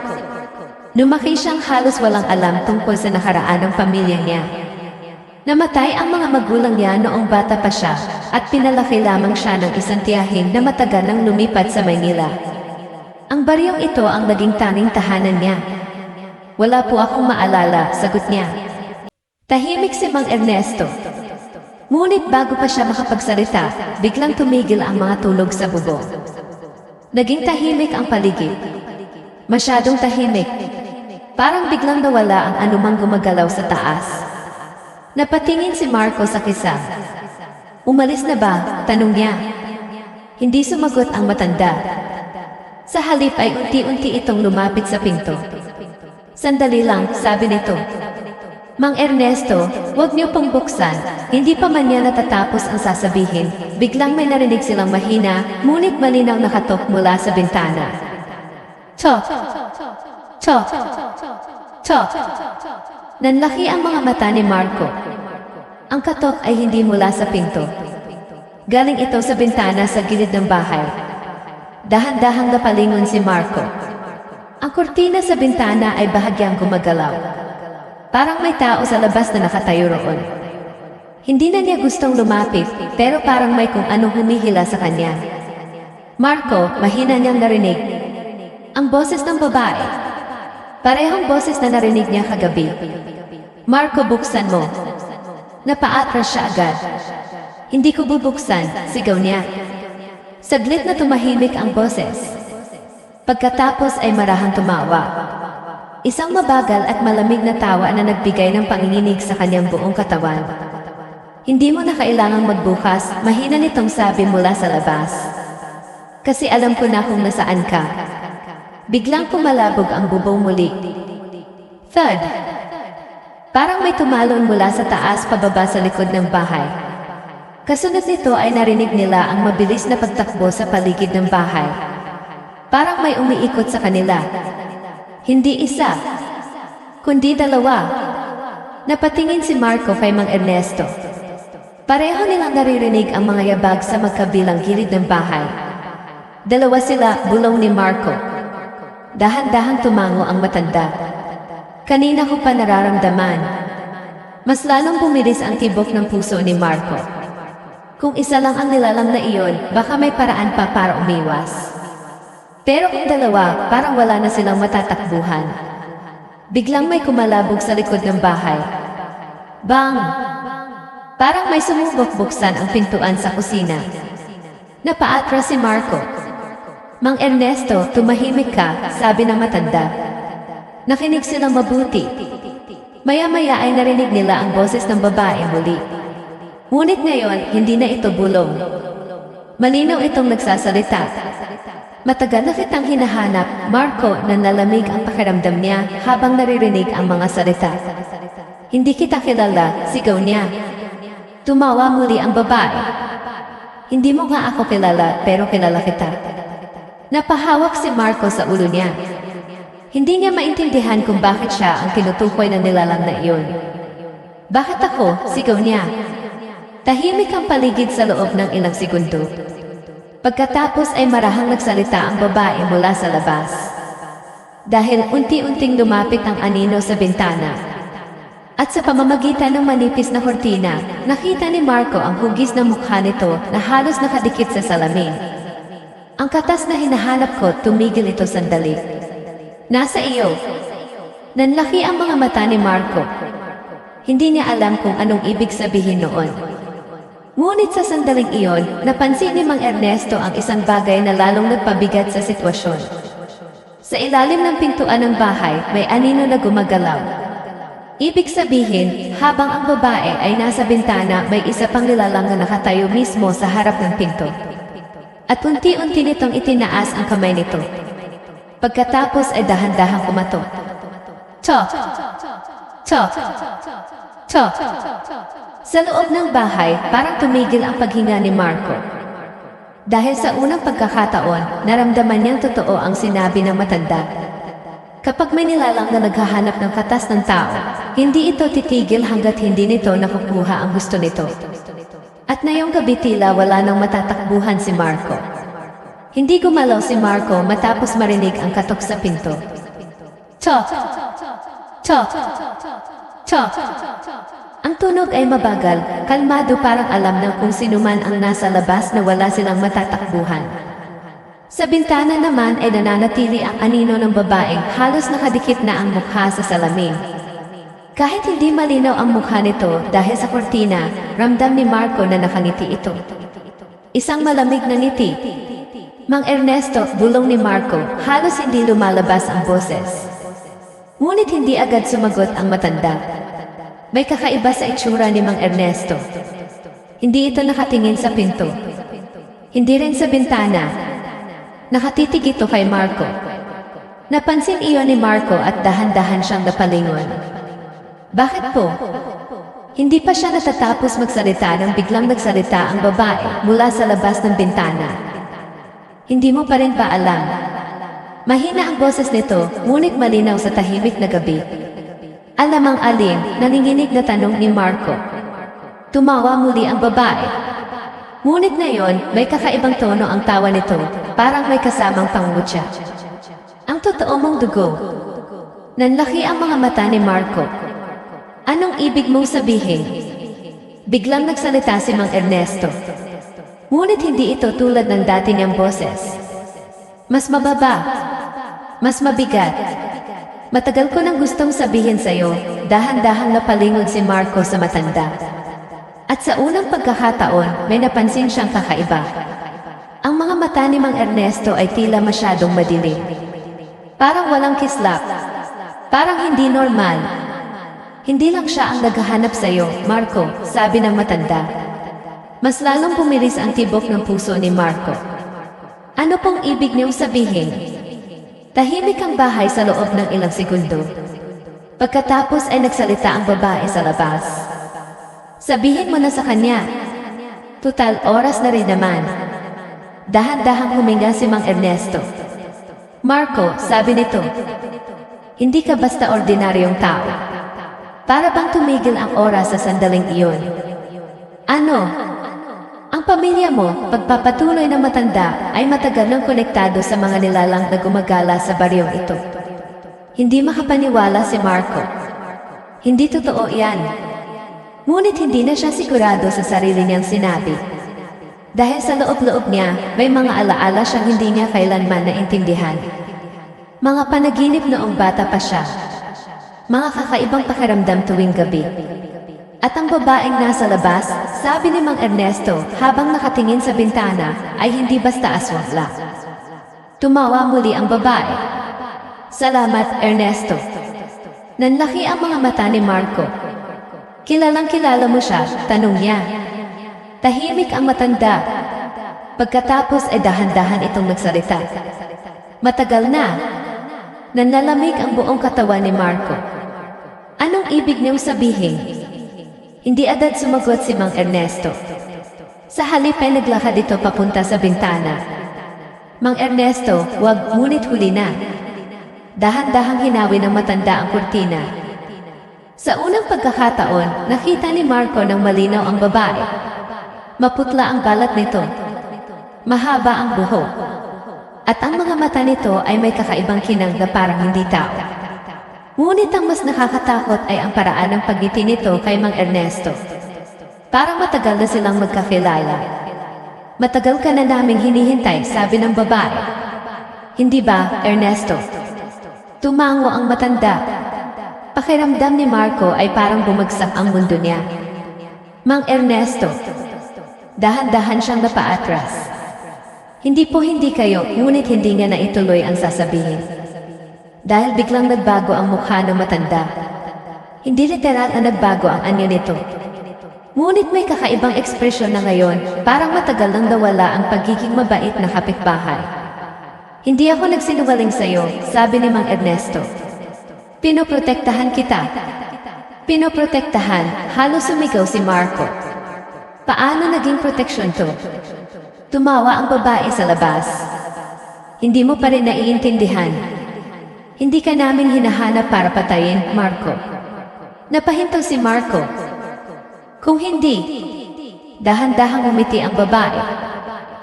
Lumaki siyang halos walang alam tungkol sa nakaraan ng pamilya niya. Namatay ang mga magulang niya noong bata pa siya at pinalaki lamang siya ng isang tiyahin na matagal nang lumipat sa Maynila. Ang baryong ito ang naging tanging tahanan niya. Wala po akong maalala, sagot niya. Tahimik si Mang Ernesto. Ngunit bago pa siya makapagsalita, biglang tumigil ang mga tulog sa bubong. Naging tahimik ang paligid. Masyadong tahimik. Parang biglang nawala ang anumang gumagalaw sa taas. Napatingin si Marco sa kisam. Umalis na ba? Tanong niya. Hindi sumagot ang matanda. Sa halip ay unti-unti itong lumapit sa pinto. Sandali lang, sabi nito. Mang Ernesto, huwag niyo pong buksan. Hindi pa man niya natatapos ang sasabihin. Biglang may narinig silang mahina, ngunit malinaw na katok mula sa bintana. Chok! Chok! Chok! Nanlaki ang mga mata ni Marco. Ang katok ay hindi mula sa pinto. Galing ito sa bintana sa gilid ng bahay. Dahan-dahang napalingon si Marco. Ang kurtina sa bintana ay bahagyang gumagalaw. Parang may tao sa labas na nakatayo roon. Hindi na niya gustong lumapit, pero parang may kung anong humihila sa kanya. Marco, mahina niyang narinig. Ang boses ng babae. Parehong boses na narinig niya kagabi. Marco, buksan mo. Napaatras siya agad. Hindi ko bubuksan, sigaw niya. Saglit na tumahimik ang boses. Pagkatapos ay marahang tumawa. Isang mabagal at malamig na tawa na nagbigay ng panginginig sa kanyang buong katawan. Hindi mo na kailangang magbukas, mahina nitong sabi mula sa labas. Kasi alam ko na kung nasaan ka. Biglang pumalabog ang bubong muli. Thud! Parang may tumalon mula sa taas pababa sa likod ng bahay. Kasunod nito ay narinig nila ang mabilis na pagtakbo sa paligid ng bahay. Parang may umiikot sa kanila. Hindi isa, kundi dalawa. Napatingin si Marco kay Mang Ernesto. Pareho nilang naririnig ang mga yabag sa magkabilang gilid ng bahay. Dalawa sila, bulong ni Marco. Dahan-dahang tumango ang matanda. Kanina ko pa nararamdaman. Mas lalong bumilis ang tibok ng puso ni Marco. Kung isa lang ang nilalang na iyon, baka may paraan pa para umiwas. Pero kung dalawa, parang wala na silang matatakbuhan. Biglang may kumalabog sa likod ng bahay. Bang! Parang may sumubok buksan ang pintuan sa kusina. Napaatras si Marco. Mang Ernesto, tumahimik ka, sabi ng matanda. Nakinig silang mabuti. Maya-maya ay narinig nila ang boses ng babae muli. Ngunit ngayon, hindi na ito bulong. Malinaw itong nagsasalita. Matagal na kitang hinahanap, Marco, na nalamig ang pakiramdam niya habang naririnig ang mga salita. Hindi kita kilala, sigaw niya. Tumawa muli ang babae. Hindi mo nga ako kilala, pero kilala kita. Napahawak si Marco sa ulo niya. Hindi niya maintindihan kung bakit siya ang tinutukoy ng nilalang na iyon. Bakit ako? Sigaw niya. Tahimik ang paligid sa loob ng ilang segundo. Pagkatapos ay marahang nagsalita ang babae mula sa labas. Dahil unti-unting lumapit ang anino sa bintana. At sa pamamagitan ng manipis na kortina, nakita ni Marco ang hugis ng mukha nito na halos nakadikit sa salamin. Ang katas na hinahanap ko, tumigil ito sandali. Nasa iyo. Nanlaki ang mga mata ni Marco. Hindi niya alam kung anong ibig sabihin noon. Ngunit sa sandaling iyon, napansin ni Mang Ernesto ang isang bagay na lalong nagpabigat sa sitwasyon. Sa ilalim ng pintuan ng bahay, may anino na gumagalaw. Ibig sabihin, habang ang babae ay nasa bintana, may isa pang nilalang na nakatayo mismo sa harap ng pinto. At unti-unti nitong itinaas ang kamay nito. Pagkatapos ay dahan-dahang kumatok. Chok! Chok! Chok! Sa loob ng bahay, parang tumigil ang paghinga ni Marco. Dahil sa unang pagkakataon, naramdaman niyang totoo ang sinabi ng matanda. Kapag may nilalang na naghahanap ng katas ng tao, hindi ito titigil hanggat hindi nito nakukuha ang gusto nito. At ngayong gabi tila wala nang matatakbuhan si Marco. Hindi gumalaw si Marco matapos marinig ang katok sa pinto. Chok! Chok! Chok! Ang tunog ay mabagal, kalmado, parang alam ng kung sino man ang nasa labas na wala silang matatakbuhan. Sa bintana naman ay nananatili ang anino ng babaeng halos nakadikit na ang mukha sa salamin. Kahit hindi malinaw ang mukha nito dahil sa kortina, ramdam ni Marco na nakangiti ito. Isang malamig na ngiti. Mang Ernesto, bulong ni Marco, halos hindi lumalabas ang boses. Ngunit hindi agad sumagot ang matanda. May kakaiba sa itsura ni Mang Ernesto. Hindi ito nakatingin sa pinto. Hindi rin sa bintana. Nakatitig ito kay Marco. Napansin iyon ni Marco at dahan-dahan siyang napalingon. Bakit po? Hindi pa siya natatapos magsalita nang biglang nagsalita ang babae mula sa labas ng bintana. Hindi mo pa rin ba alam? Mahina ang boses nito, ngunit malinaw sa tahimik na gabi. Alamang alin, nanginginig na tanong ni Marco. Tumawa muli ang babae. Ngunit ngayon, may kakaibang tono ang tawa nito, parang may kasamang pangmutya. Ang totoo mong dugo. Nanlaki ang mga mata ni Marco. Anong ibig mong sabihin? Biglang nagsalita si Mang Ernesto. Ngunit hindi ito tulad ng dati niyang boses. Mas mababa. Mas mabigat. Matagal ko nang gustong sabihin sa'yo, dahan-dahang napalingon si Marco sa matanda. At sa unang pagkakataon, may napansin siyang kakaiba. Ang mga mata ni Mang Ernesto ay tila masyadong madilim. Parang walang kislap. Parang hindi normal. Hindi lang siya ang naghahanap sa'yo, Marco, sabi ng matanda. Mas lalong pumilis ang tibok ng puso ni Marco. Ano pong ibig niyong sabihin? Tahimik ang bahay sa loob ng ilang segundo. Pagkatapos ay nagsalita ang babae sa labas. Sabihin mo na sa kanya. Tutal oras na rin naman. Dahan-dahang huminga si Mang Ernesto. Marco, sabi nito, hindi ka basta ordinaryong tao. Para bang tumigil ang oras sa sandaling iyon? Ano? Ang pamilya mo, pagpapatuloy ng matanda, ay matagal nang konektado sa mga nilalang na gumagala sa baryong ito. Hindi makapaniwala si Marco. Hindi totoo yan. Ngunit hindi na siya sigurado sa sarili niyang sinabi. Dahil sa loob-loob niya, may mga alaala siyang hindi niya kailanman naintindihan. Mga panaginip noong bata pa siya. Mga kakaibang pakiramdam tuwing gabi. At ang babaeng nasa labas, sabi ni Mang Ernesto habang nakatingin sa bintana, ay hindi basta aswang lang. Tumawa muli ang babae. Salamat, Ernesto. Nanlaki ang mga mata ni Marco. Kilalang kilala mo siya, tanong niya. Tahimik ang matanda. Pagkatapos ay dahan-dahan itong nagsalita. Matagal na. Nanlalamig ang buong katawan ni Marco. Anong ibig niyong sabihin? Hindi agad sumagot si Mang Ernesto. Sa halip ay naglakad ito papunta sa bintana. Mang Ernesto, wag, ngunit huli na. Dahan-dahang hinawi ng matanda ang kurtina. Sa unang pagkakataon, nakita ni Marco ng malinaw ang babae. Maputla ang balat nito. Mahaba ang buhok. At ang mga mata nito ay may kakaibang kinang na parang hindi tao. Ngunit ang mas nakakatakot ay ang paraan ng pagngiti nito kay Mang Ernesto. Parang matagal na silang magkakilala. Matagal ka na naming hinihintay, sabi ng babae. Hindi ba, Ernesto? Tumango ang matanda. Pakiramdam ni Marco ay parang bumagsak ang mundo niya. Mang Ernesto. Dahan-dahan siyang napaatras. Hindi po hindi kayo, ngunit hindi niya na ituloy ang sasabihin. Dahil biglang nagbago ang mukha ng matanda. Hindi literal na nagbago ang anyo nito. Ngunit may kakaibang ekspresyon na ngayon, parang matagal nang nawala ang pagiging mabait na kapitbahay. Hindi ako nagsinungaling sa'yo, sabi ni Mang Ernesto. Pinoprotektahan kita. Pinoprotektahan, halos sumigaw si Marco. Paano naging proteksyon to? Tumawa ang babae sa labas. Hindi mo pa rin naiintindihan. Hindi ka namin hinahanap para patayin, Marco. Napahinto si Marco. Kung hindi, dahan-dahang umiti ang babae.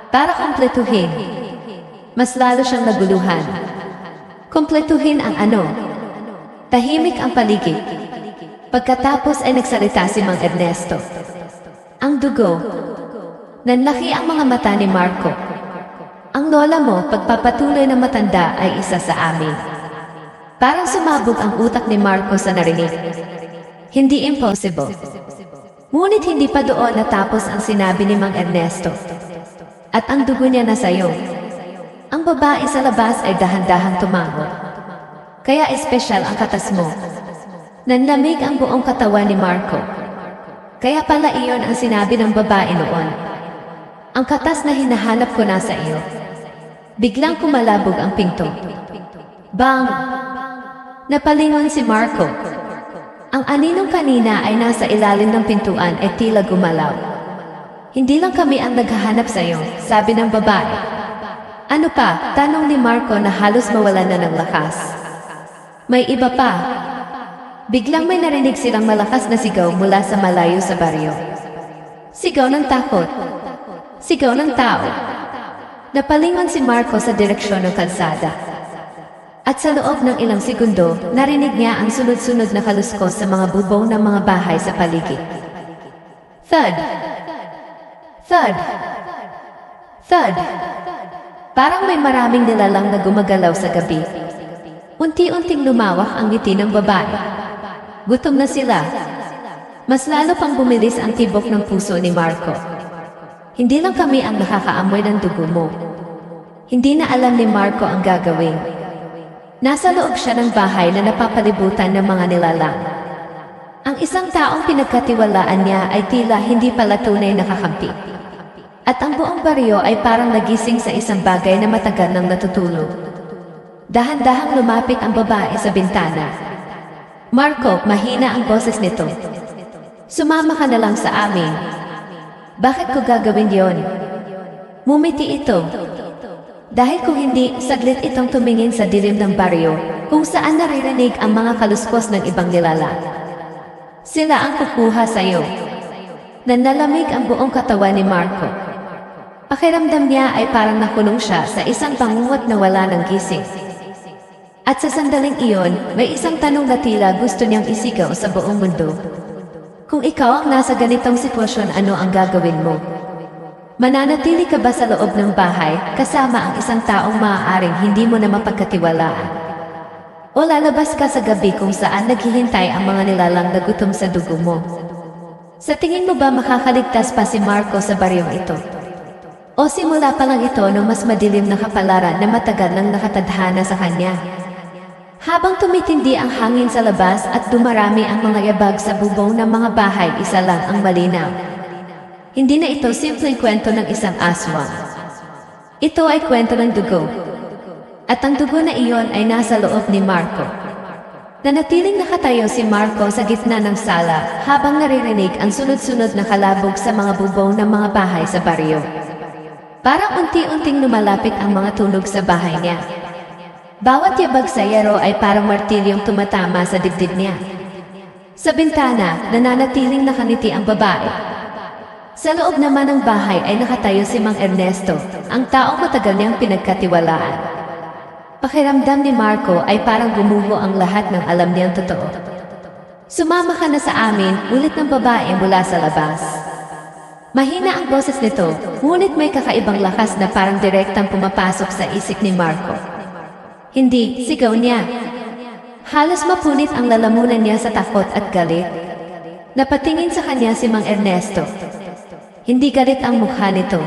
Para kumpletuhin. Mas lalo siyang naguluhan. Kumpletuhin ang ano? Tahimik ang paligid. Pagkatapos ay nagsalita si Mang Ernesto. Ang dugo. Nanlaki ang mga mata ni Marco. Ang lola mo, pagpapatuloy ng matanda ay isa sa amin. Parang sumabog ang utak ni Marco sa narinig. Hindi impossible. Ngunit hindi pa doon natapos ang sinabi ni Mang Ernesto. At ang dugo niya na sayo. Ang babae sa labas ay dahan-dahang tumango. Kaya espesyal ang katas mo. Nanlamig ang buong katawan ni Marco. Kaya pala iyon ang sinabi ng babae noon. Ang katas na hinahanap ko nasa iyo. Biglang kumalabog ang pinto. Bang! Napalingon si Marco. Ang aninong kanina ay nasa ilalim ng pintuan ay tila gumalaw. Hindi lang kami ang naghahanap sa iyo, sabi ng babae. Ano pa? Tanong ni Marco na halos mawalan na ng lakas. May iba pa. Biglang may narinig silang malakas na sigaw mula sa malayo sa baryo. Sigaw ng takot. Sigaw ng tao. Napalingon si Marco sa direksyon ng kalsada. At sa loob ng ilang segundo, narinig niya ang sunod-sunod na kaluskos sa mga bubong ng mga bahay sa paligid. Thud! Thud! Thud! Parang may maraming nilalang na gumagalaw sa gabi. Unti-unting lumawak ang ngiti ng babae. Gutom na sila. Mas lalo pang bumilis ang tibok ng puso ni Marco. Hindi lang kami ang nakakaamoy ng dugo mo. Hindi na alam ni Marco ang gagawin. Nasa loob siya ng bahay na napapalibutan ng mga nilalang. Ang isang taong pinagkatiwalaan niya ay tila hindi pala tunay nakakampi. At ang buong baryo ay parang nagising sa isang bagay na matagal nang natutulog. Dahan-dahang lumapit ang babae sa bintana. Marco, mahina ang boses nito. Sumama ka na lang sa amin. Bakit ko gagawin yon? Mumiti ito. Dahil kung hindi, saglit itong tumingin sa dilim ng baryo, kung saan naririnig ang mga kaluskos ng ibang nilalang. Sila ang kukuha sa iyo. Nanlalamig ang buong katawan ni Marco. Pakiramdam niya ay parang nakulong siya sa isang bangungot na wala ng gising. At sa sandaling iyon, may isang tanong na tila gusto niyang isigaw sa buong mundo. Kung ikaw ang nasa ganitong sitwasyon, ano ang gagawin mo? Mananatili ka ba sa loob ng bahay kasama ang isang taong maaaring hindi mo na mapagkatiwalaan? O lalabas ka sa gabi kung saan naghihintay ang mga nilalang na gutom sa dugo mo? Sa tingin mo ba makakaligtas pa si Marco sa baryong ito? O simula pa lang ito ng mas madilim na kapalaran na matagal nang nakatadhana sa kanya? Habang tumitindi ang hangin sa labas at dumarami ang mga yabag sa bubong ng mga bahay, isa lang ang malinaw. Hindi na ito simpleng kwento ng isang aswang. Ito ay kwento ng dugo. At ang dugo na iyon ay nasa loob ni Marco. Nanatiling nakatayo si Marco sa gitna ng sala habang naririnig ang sunod-sunod na kalabog sa mga bubong ng mga bahay sa baryo. Parang unti-unting lumalapit ang mga tunog sa bahay niya. Bawat yabag sa yero ay parang martilyong tumatama sa dibdib niya. Sa bintana, nananatiling nakangiti ang babae. Sa loob naman ng bahay ay nakatayo si Mang Ernesto, ang taong matagal niyang pinagkatiwalaan. Pakiramdam ni Marco ay parang gumuho ang lahat ng alam niyang totoo. Sumama ka na sa amin, ulit ng babae mula sa labas. Mahina ang boses nito, ngunit may kakaibang lakas na parang direktang pumapasok sa isip ni Marco. Hindi, sigaw niya. Halos mapunit ang lalamunan niya sa takot at galit. Napatingin sa kanya si Mang Ernesto. Hindi galit ang mukha nito.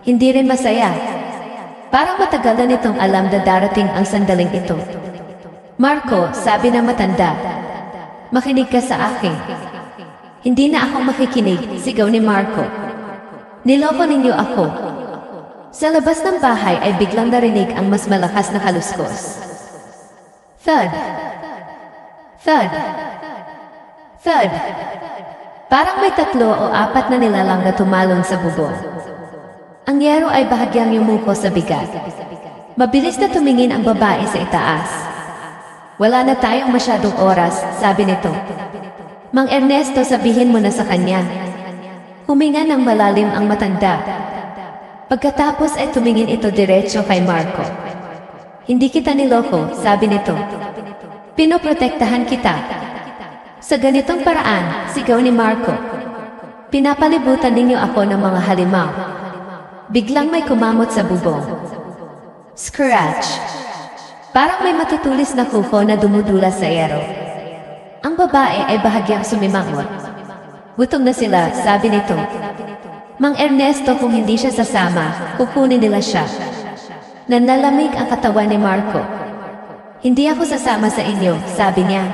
Hindi rin masaya. Parang matagal na nitong alam na darating ang sandaling ito. Marco, sabi ng matanda, makinig ka sa akin. Hindi na ako makikinig, sigaw ni Marco. Niloko ninyo ako. Sa labas ng bahay ay biglang narinig ang mas malakas na kaluskos. Thud! Thud! Thud! Parang may 3 o 4 na nilalang na tumalon sa bubong. Ang yero ay bahagyang yumuko sa bigat. Mabilis na tumingin ang babae sa itaas. Wala na tayong masyadong oras, sabi nito. Mang Ernesto, sabihin mo na sa kanya. Huminga ng malalim ang matanda. Pagkatapos ay tumingin ito diretso kay Marco. Hindi kita niloko, sabi nito. Pinoprotektahan kita. Sa ganitong paraan, sigaw ni Marco. Pinapalibutan ninyo ako ng mga halimaw. Biglang may kumamot sa bubong. Scratch. Parang may matutulis na kuko na dumudula sa yero. Ang babae ay bahagyang sumimangot. Gutom na sila, sabi nito. Mang Ernesto, kung hindi siya sasama, kukunin nila siya. Nanlalamig ang katawan ni Marco. Hindi ako sasama sa inyo, sabi niya.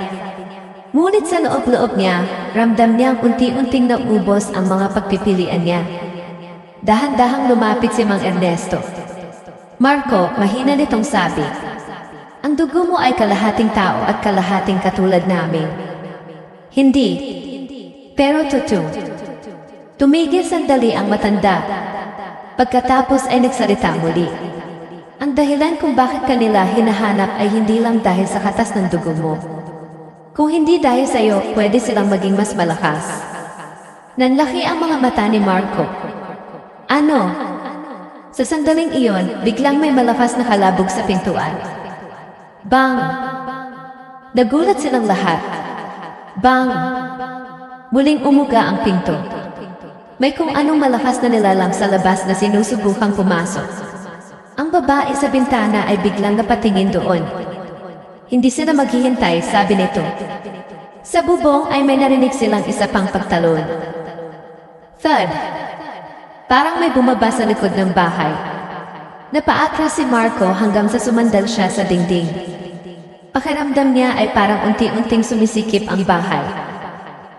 Ngunit sa loob-loob niya, ramdam niyang unti-unting naubos ang mga pagpipilian niya. Dahan-dahang lumapit si Mang Ernesto. Marco, mahina nitong sabi. Ang dugo mo ay kalahating tao at kalahating katulad namin. Hindi. Pero tutu. Tumigil sandali ang matanda. Pagkatapos ay nagsalita muli. Ang dahilan kung bakit kanila hinahanap ay hindi lang dahil sa katas ng dugo mo. Kung hindi dahil sa iyo, pwede silang maging mas malakas. Nanlaki ang mga mata ni Marco. Ano? Sa sandaling iyon, biglang may malakas na kalabog sa pintuan. Bang! Nagulat silang lahat. Bang! Muling umuga ang pinto. May kung anong malakas na nilalang sa labas na sinusubukang pumasok. Ang babae sa bintana ay biglang napatingin doon. Hindi sila maghihintay, sabi nito. Sa bubong ay may narinig silang isa pang pagtalon. Thud! Parang may bumaba sa likod ng bahay. Napaatras si Marco hanggang sa sumandal siya sa dingding. Pakiramdam niya ay parang unti-unting sumisikip ang bahay.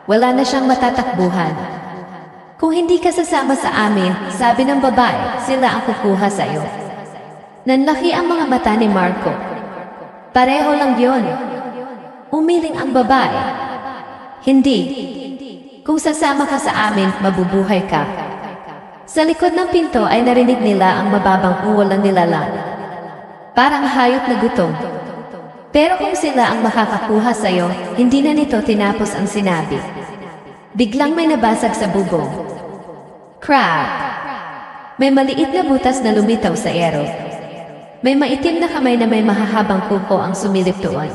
Wala na siyang matatakbuhan. Kung hindi ka sasama sa amin, sabi ng babae, sila ang kukuha sa iyo. Nanlaki ang mga mata ni Marco. Pareho lang yon. Umiling ang babae. Hindi. Kung sasama ka sa amin, mabubuhay ka. Sa likod ng pinto ay narinig nila ang mababang uwal ng nilalang. Parang hayop na gutom. Pero kung sila ang makakakuha sa iyo, hindi na nito tinapos ang sinabi. Biglang may nabasag sa bubong. Crack! May maliit na butas na lumitaw sa ero. May maitim na kamay na may mahahabang kuko ang sumilip doon.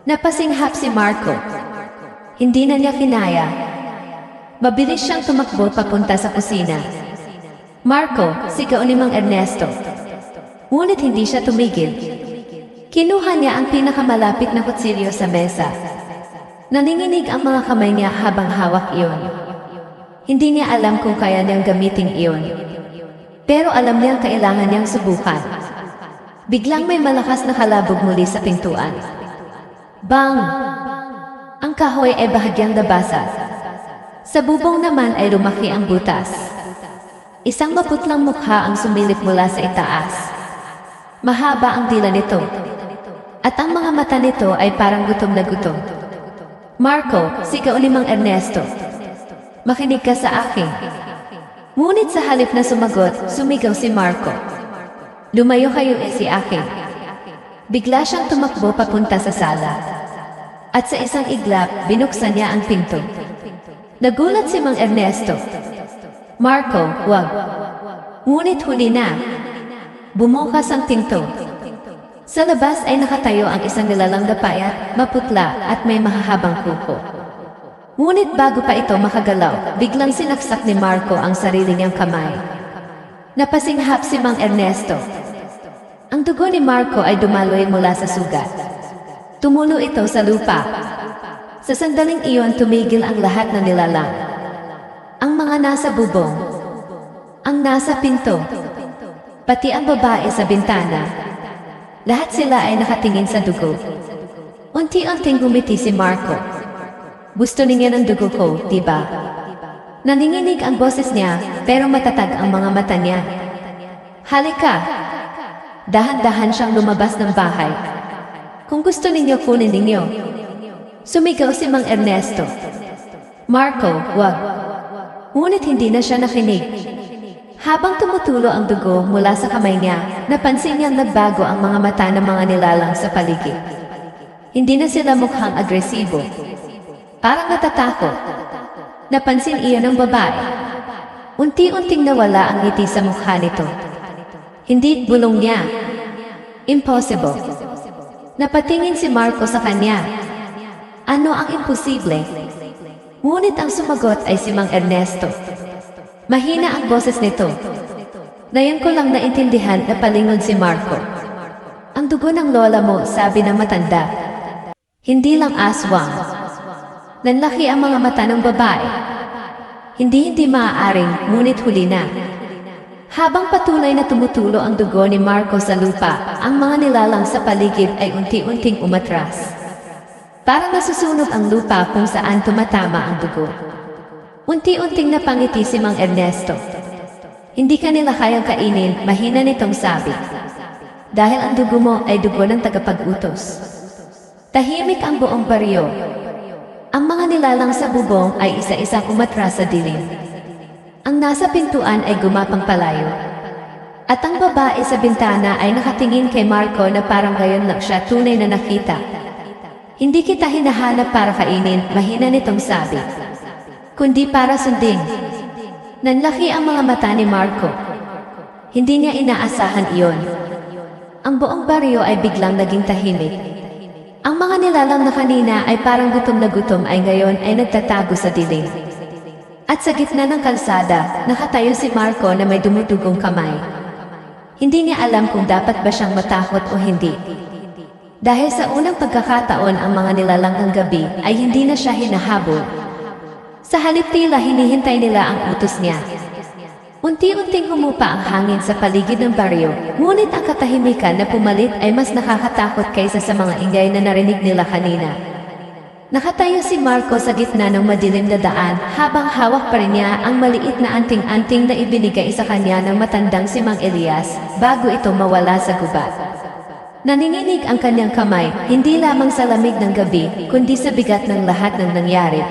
Napasinghap si Marco. Hindi na niya kinaya. Mabilis siyang tumakbo papunta sa kusina. Marco, sigaw ni Mang Ernesto. Ngunit hindi siya tumigil. Kinuha niya ang pinakamalapit na kutsilyo sa mesa. Naninginig ang mga kamay niya habang hawak iyon. Hindi niya alam kung kaya niyang gamitin iyon. Pero alam niyang kailangan niyang subukan. Biglang may malakas na kalabog muli sa pintuan. Bang! Ang kahoy ay bahagyang nabasag. Sa bubong naman ay lumaki ang butas. Isang maputlang mukha ang sumilip mula sa itaas. Mahaba ang dila nito. At ang mga mata nito ay parang gutom na gutom. Marco, sigaw ni Mang Ernesto. Makinig ka sa akin. Ngunit sa halip na sumagot, sumigaw si Marco. Lumayo kayo si akin. Bigla siyang tumakbo papunta sa sala. At sa isang iglap, binuksan niya ang pinto. Nagulat si Mang Ernesto. Marco, wag. Ngunit huli na. Bumukas ang pinto. Sa labas ay nakatayo ang isang nilalang na payat, maputla at may mahahabang kuko. Ngunit bago pa ito makagalaw, biglang sinaksak ni Marco ang sarili niyang kamay. Napasinghap si Mang Ernesto. Ang dugo ni Marco ay dumaloy mula sa sugat. Tumulo ito sa lupa. Sa sandaling iyon tumigil ang lahat ng nilalang. Ang mga nasa bubong, ang nasa pinto, pati ang babae sa bintana. Lahat sila ay nakatingin sa dugo. Unti-unting gumiti si Marco. Gusto niya ng dugo ko, diba? Naninginig ang boses niya, pero matatag ang mga mata niya. Halika! Dahan-dahan siyang lumabas ng bahay. Kung gusto ninyo, kunin ninyo. Sumigaw si Mang Ernesto. Marco, wag. Ngunit hindi na siya nakinig. Habang tumutulo ang dugo mula sa kamay niya, napansin niyang nagbago ang mga mata ng mga nilalang sa paligid. Hindi na sila mukhang agresibo. Parang natatakot. Napansin iyon ng babae. Unti-unting nawala ang ngiti sa mukha nito. Hindi bulong niya. Impossible. Napatingin si Marco sa kanya. Ano ang imposible? Ngunit ang sumagot ay si Mang Ernesto. Mahina ang boses nito. Ngayon ko lang naintindihan na palingon si Marco. Ang dugo ng lola mo, sabi ng matanda. Hindi lang aswang. Nanlaki ang mga mata ng babae. Hindi maaaring, ngunit huli na. Habang patuloy na tumutulo ang dugo ni Marco sa lupa, ang mga nilalang sa paligid ay unti-unting umatras. Parang nasusunog ang lupa kung saan tumatama ang dugo. Unti-unting napangiti si Mang Ernesto. Hindi ka nila kayang kainin, mahina nitong sabi. Dahil ang dugo mo ay dugo ng tagapag-utos. Tahimik ang buong baryo. Ang mga nilalang sa bubong ay isa-isang umatras sa dilim. Ang nasa pintuan ay gumapang palayo. At ang babae sa bintana ay nakatingin kay Marco na parang gayon lang siya tunay na nakita. Hindi kita hinahanap para kainin, mahina nitong sabi. Kundi para sundin. Nanlaki ang mga mata ni Marco. Hindi niya inaasahan iyon. Ang buong baryo ay biglang naging tahimik. Ang mga nilalang na kanina ay parang gutom na gutom ay ngayon ay nagtatago sa dilim. At sa gitna ng kalsada, nakatayo si Marco na may dumudugong kamay. Hindi niya alam kung dapat ba siyang matakot o hindi. Dahil sa unang pagkakataon ang mga nilalang ng gabi ay hindi na siya hinahabol. Sa halip tila hinihintay nila ang utos niya. Unti-unting humupa ang hangin sa paligid ng baryo, ngunit ang katahimikan na pumalit ay mas nakakatakot kaysa sa mga ingay na narinig nila kanina. Nakatayo si Marco sa gitna ng madilim na daan habang hawak pa rin niya ang maliit na anting-anting na ibinigay sa kanya ng matandang si Mang Elias bago ito mawala sa gubat. Naninginig ang kanyang kamay, hindi lamang sa lamig ng gabi, kundi sa bigat ng lahat ng nangyari.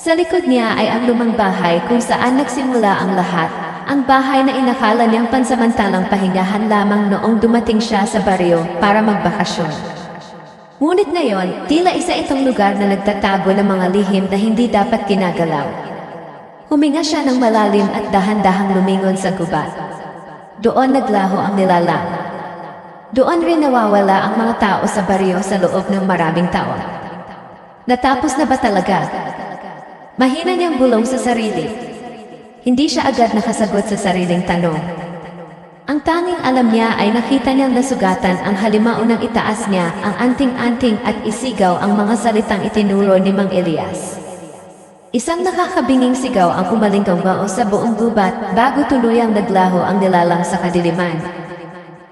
Sa likod niya ay ang lumang bahay kung saan nagsimula ang lahat, ang bahay na inakala niyang pansamantalang pahingahan lamang noong dumating siya sa baryo para magbakasyon. Ngunit ngayon, tila isa itong lugar na nagtatago ng mga lihim na hindi dapat kinagalaw. Huminga siya ng malalim at dahan-dahang lumingon sa gubat. Doon naglaho ang nilalang. Doon rin nawawala ang mga tao sa baryo sa loob ng maraming taon. Natapos na ba talaga? Mahina niyang bulong sa sarili. Hindi siya agad nakasagot sa sariling tanong. Ang tanging alam niya ay nakita niyang nasugatan ang halimao nang itaas niya ang anting-anting at isigaw ang mga salitang itinuro ni Mang Elias. Isang nakakabinging sigaw ang umalinggao sa buong gubat bago tuluyang naglaho ang nilalang sa kadiliman.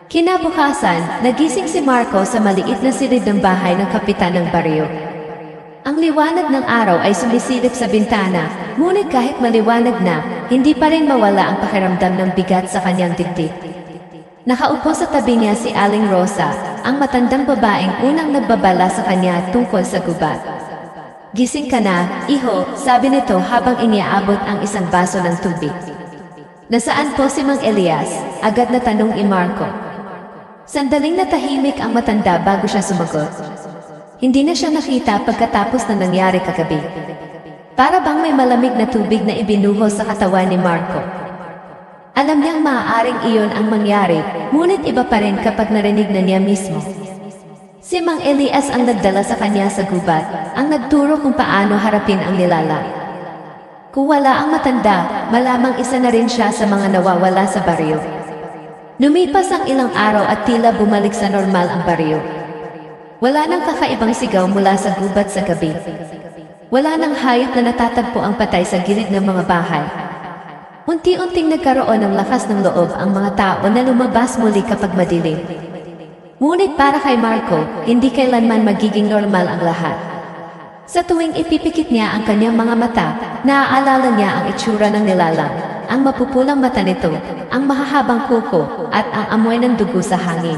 Kinabukasan, nagising si Marco sa maliit na silid ng bahay ng kapitan ng baryo. Ang liwanag ng araw ay sumisilip sa bintana, ngunit kahit maliwanag na, hindi pa rin mawala ang pakiramdam ng bigat sa kanyang dibdib. Nakaupo sa tabi niya si Aling Rosa, ang matandang babaeng unang nagbabala sa kanya tungkol sa gubat. Gising ka na, iho, sabi nito habang iniaabot ang isang baso ng tubig. Nasaan po si Mang Elias? Agad na tanong ni Marco. Sandaling natahimik ang matanda bago siya sumagot. Hindi na siya nakita pagkatapos na nangyari kagabi. Para bang may malamig na tubig na ibinuhos sa katawan ni Marco. Alam niyang maaaring iyon ang mangyari, ngunit iba pa rin kapag narinig na niya mismo. Si Mang Elias ang nagdala sa kanya sa gubat, ang nagturo kung paano harapin ang nilalang. Kung wala ang matanda, malamang isa na rin siya sa mga nawawala sa baryo. Lumipas ang ilang araw at tila bumalik sa normal ang baryo. Wala nang kakaibang sigaw mula sa gubat sa gabi. Wala nang hayop na natatagpo ang patay sa gilid ng mga bahay. Unti-unting nagkaroon ng lakas ng loob ang mga tao na lumabas muli kapag madilim. Ngunit para kay Marco, hindi kailanman magiging normal ang lahat. Sa tuwing ipipikit niya ang kanyang mga mata, naaalala niya ang itsura ng nilalang, ang mapupulang mata nito, ang mahahabang kuko, at ang amoy ng dugo sa hangin.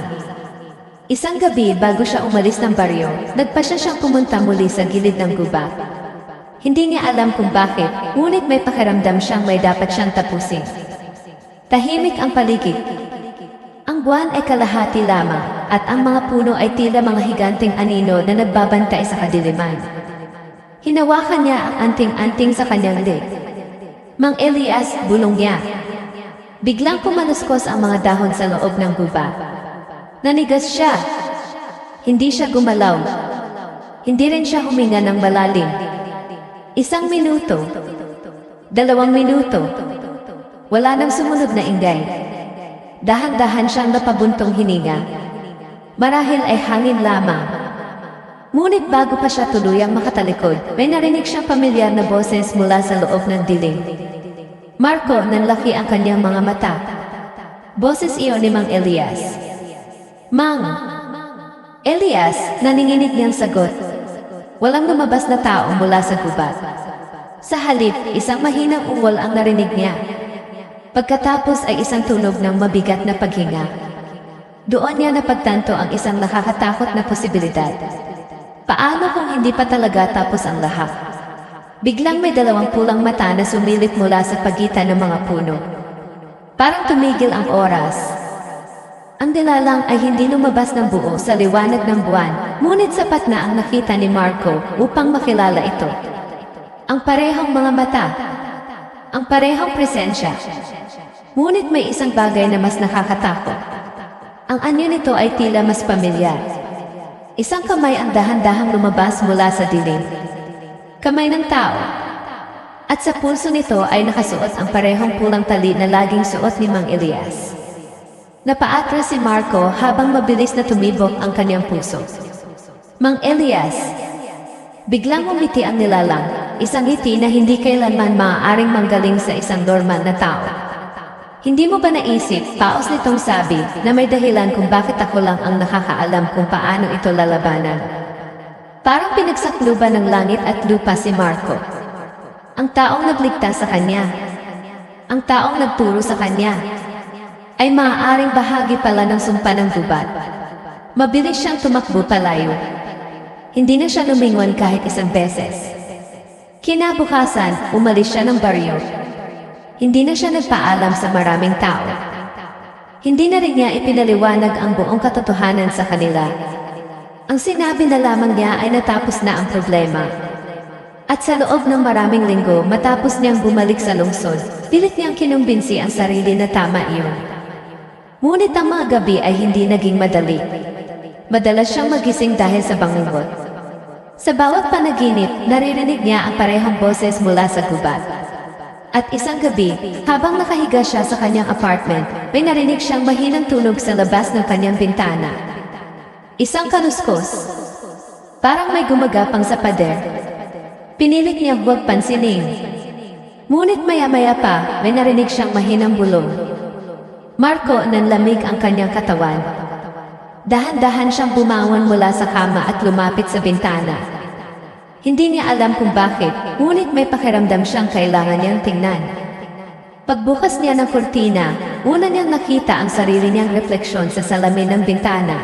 Isang gabi bago siya umalis ng baryo, nagpasya siyang pumunta muli sa gilid ng gubat. Hindi niya alam kung bakit, ngunit may pakiramdam siyang may dapat siyang tapusin. Tahimik ang paligid. Ang buwan ay kalahati lamang, at ang mga puno ay tila mga higanting anino na nagbabantay sa kadiliman. Hinawakan niya ang anting-anting sa kanyang leg. Mang Elias, bulong niya. Biglang kumaluskos ang mga dahon sa loob ng gubat. Nanigas siya. Hindi siya gumalaw. Hindi rin siya huminga ng malalim. 1 minuto. 2 minuto. Wala nang sumunod na ingay. Dahan-dahan siyang napabuntong hininga. Marahil ay hangin lamang. Ngunit bago pa siya tuluyang makatalikod, may narinig siyang pamilyar na boses mula sa loob ng dilim. Marco, nanlaki ang kanyang mga mata. Boses iyon ni Mang Elias. Mang! Elias, naninginig niyang sagot. Walang lumabas na tao mula sa gubat. Sa halip, isang mahinang ungol ang narinig niya. Pagkatapos ay isang tunog ng mabigat na paghinga. Doon niya napagtanto ang isang nakakatakot na posibilidad. Paano kung hindi pa talaga tapos ang lahat? Biglang may dalawang pulang mata na sumilip mula sa pagitan ng mga puno. Parang tumigil ang oras. Ang dilalang ay hindi lumabas ng buo sa liwanag ng buwan, ngunit sapat na ang nakita ni Marco upang makilala ito. Ang parehong mga mata. Ang parehong presensya. Ngunit may isang bagay na mas nakakatakot. Ang anyo nito ay tila mas pamilyar. Isang kamay ang dahan-dahang lumabas mula sa dilim. Kamay ng tao. At sa pulso nito ay nakasuot ang parehong pulang tali na laging suot ni Mang Elias. Napaatras si Marco habang mabilis na tumibok ang kanyang puso. Mang Elias. Biglang umiti ang nilalang, isang ngiti na hindi kailanman maaaring manggaling sa isang normal na tao. Hindi mo ba naisip, paos nitong sabi, na may dahilan kung bakit ako lang ang nakakaalam kung paano ito lalabanan? Parang pinagsakluban ng langit at lupa si Marco. Ang taong nagligtas sa kanya, ang taong nagturo sa kanya, ay maaaring bahagi pala ng sumpa ng gubat. Mabilis siyang tumakbo palayo. Hindi na siya lumingon kahit isang beses. Kinabukasan, umalis siya ng baryo. Hindi na siya nagpaalam sa maraming tao. Hindi na rin niya ipinaliwanag ang buong katotohanan sa kanila. Ang sinabi na lamang niya ay natapos na ang problema. At sa loob ng maraming linggo matapos niyang bumalik sa lungsod, pilit niyang kinumbinsi ang sarili na tama iyon. Ngunit ang mga gabi ay hindi naging madali. Madalas siyang magising dahil sa bangungot. Sa bawat panaginip, naririnig niya ang parehong boses mula sa gubat. At isang gabi, habang nakahiga siya sa kanyang apartment, may narinig siyang mahinang tunog sa labas ng kanyang bintana. Isang kaluskos. Parang may gumagapang sa pader. Pinilit niyang huwag pansinin. Ngunit maya-maya pa, may narinig siyang mahinang bulong. Marco, nanlamig ang kanyang katawan. Dahan-dahan siyang bumangon mula sa kama at lumapit sa bintana. Hindi niya alam kung bakit, ngunit may pakiramdam siyang kailangan niyang tingnan. Pagbukas niya ng kurtina, una niyang nakita ang sarili niyang refleksyon sa salamin ng bintana.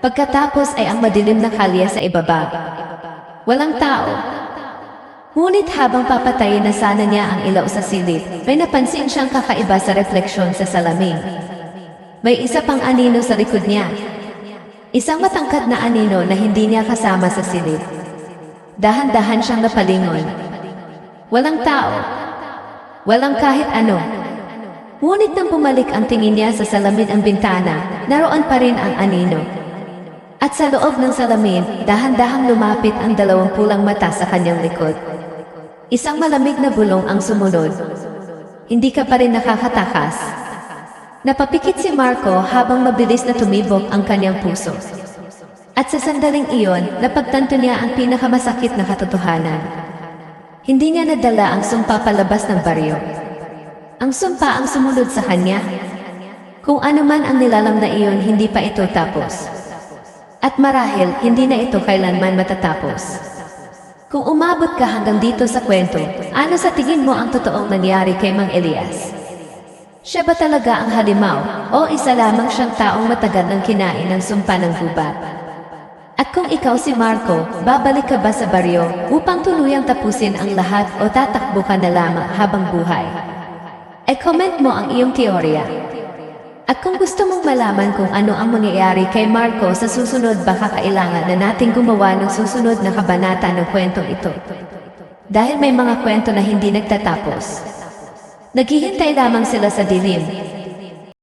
Pagkatapos ay ang madilim na kalye sa ibaba. Walang tao. Ngunit habang papatayin na sana niya ang ilaw sa silid, may napansin siyang kakaiba sa refleksyon sa salamin. May isa pang anino sa likod niya. Isang matangkad na anino na hindi niya kasama sa silid. Dahan-dahan siyang napalingon. Walang tao. Walang kahit ano. Ngunit nang bumalik ang tingin niya sa salamin ang bintana, naroon pa rin ang anino. At sa loob ng salamin, dahan-dahang lumapit ang dalawang pulang mata sa kanyang likod. Isang malamig na bulong ang sumunod. Hindi ka pa rin nakakatakas. Napapikit si Marco habang mabilis na tumibok ang kanyang puso. At sa sandaling iyon, napagtanto niya ang pinakamasakit na katotohanan. Hindi niya nadala ang sumpa palabas ng baryo. Ang sumpa ang sumunod sa kanya. Kung ano man ang nilalang na iyon, hindi pa ito tapos. At marahil, hindi na ito kailanman matatapos. Kung umabot ka hanggang dito sa kwento, ano sa tingin mo ang totoong nangyari kay Mang Elias? Siya ba talaga ang halimaw, o isa lamang siyang taong matagal nang kinain ng sumpa ng gubat? At kung ikaw si Marco, babalik ka ba sa baryo upang tuluyang tapusin ang lahat o tatakbo ka na lamang habang buhay? I-comment mo ang iyong teorya. At kung gusto mong malaman kung ano ang mangyayari kay Marco sa susunod, baka kailangan na nating gumawa ng susunod na kabanata ng kwentong ito. Dahil may mga kwento na hindi nagtatapos. Naghihintay lamang sila sa dilim.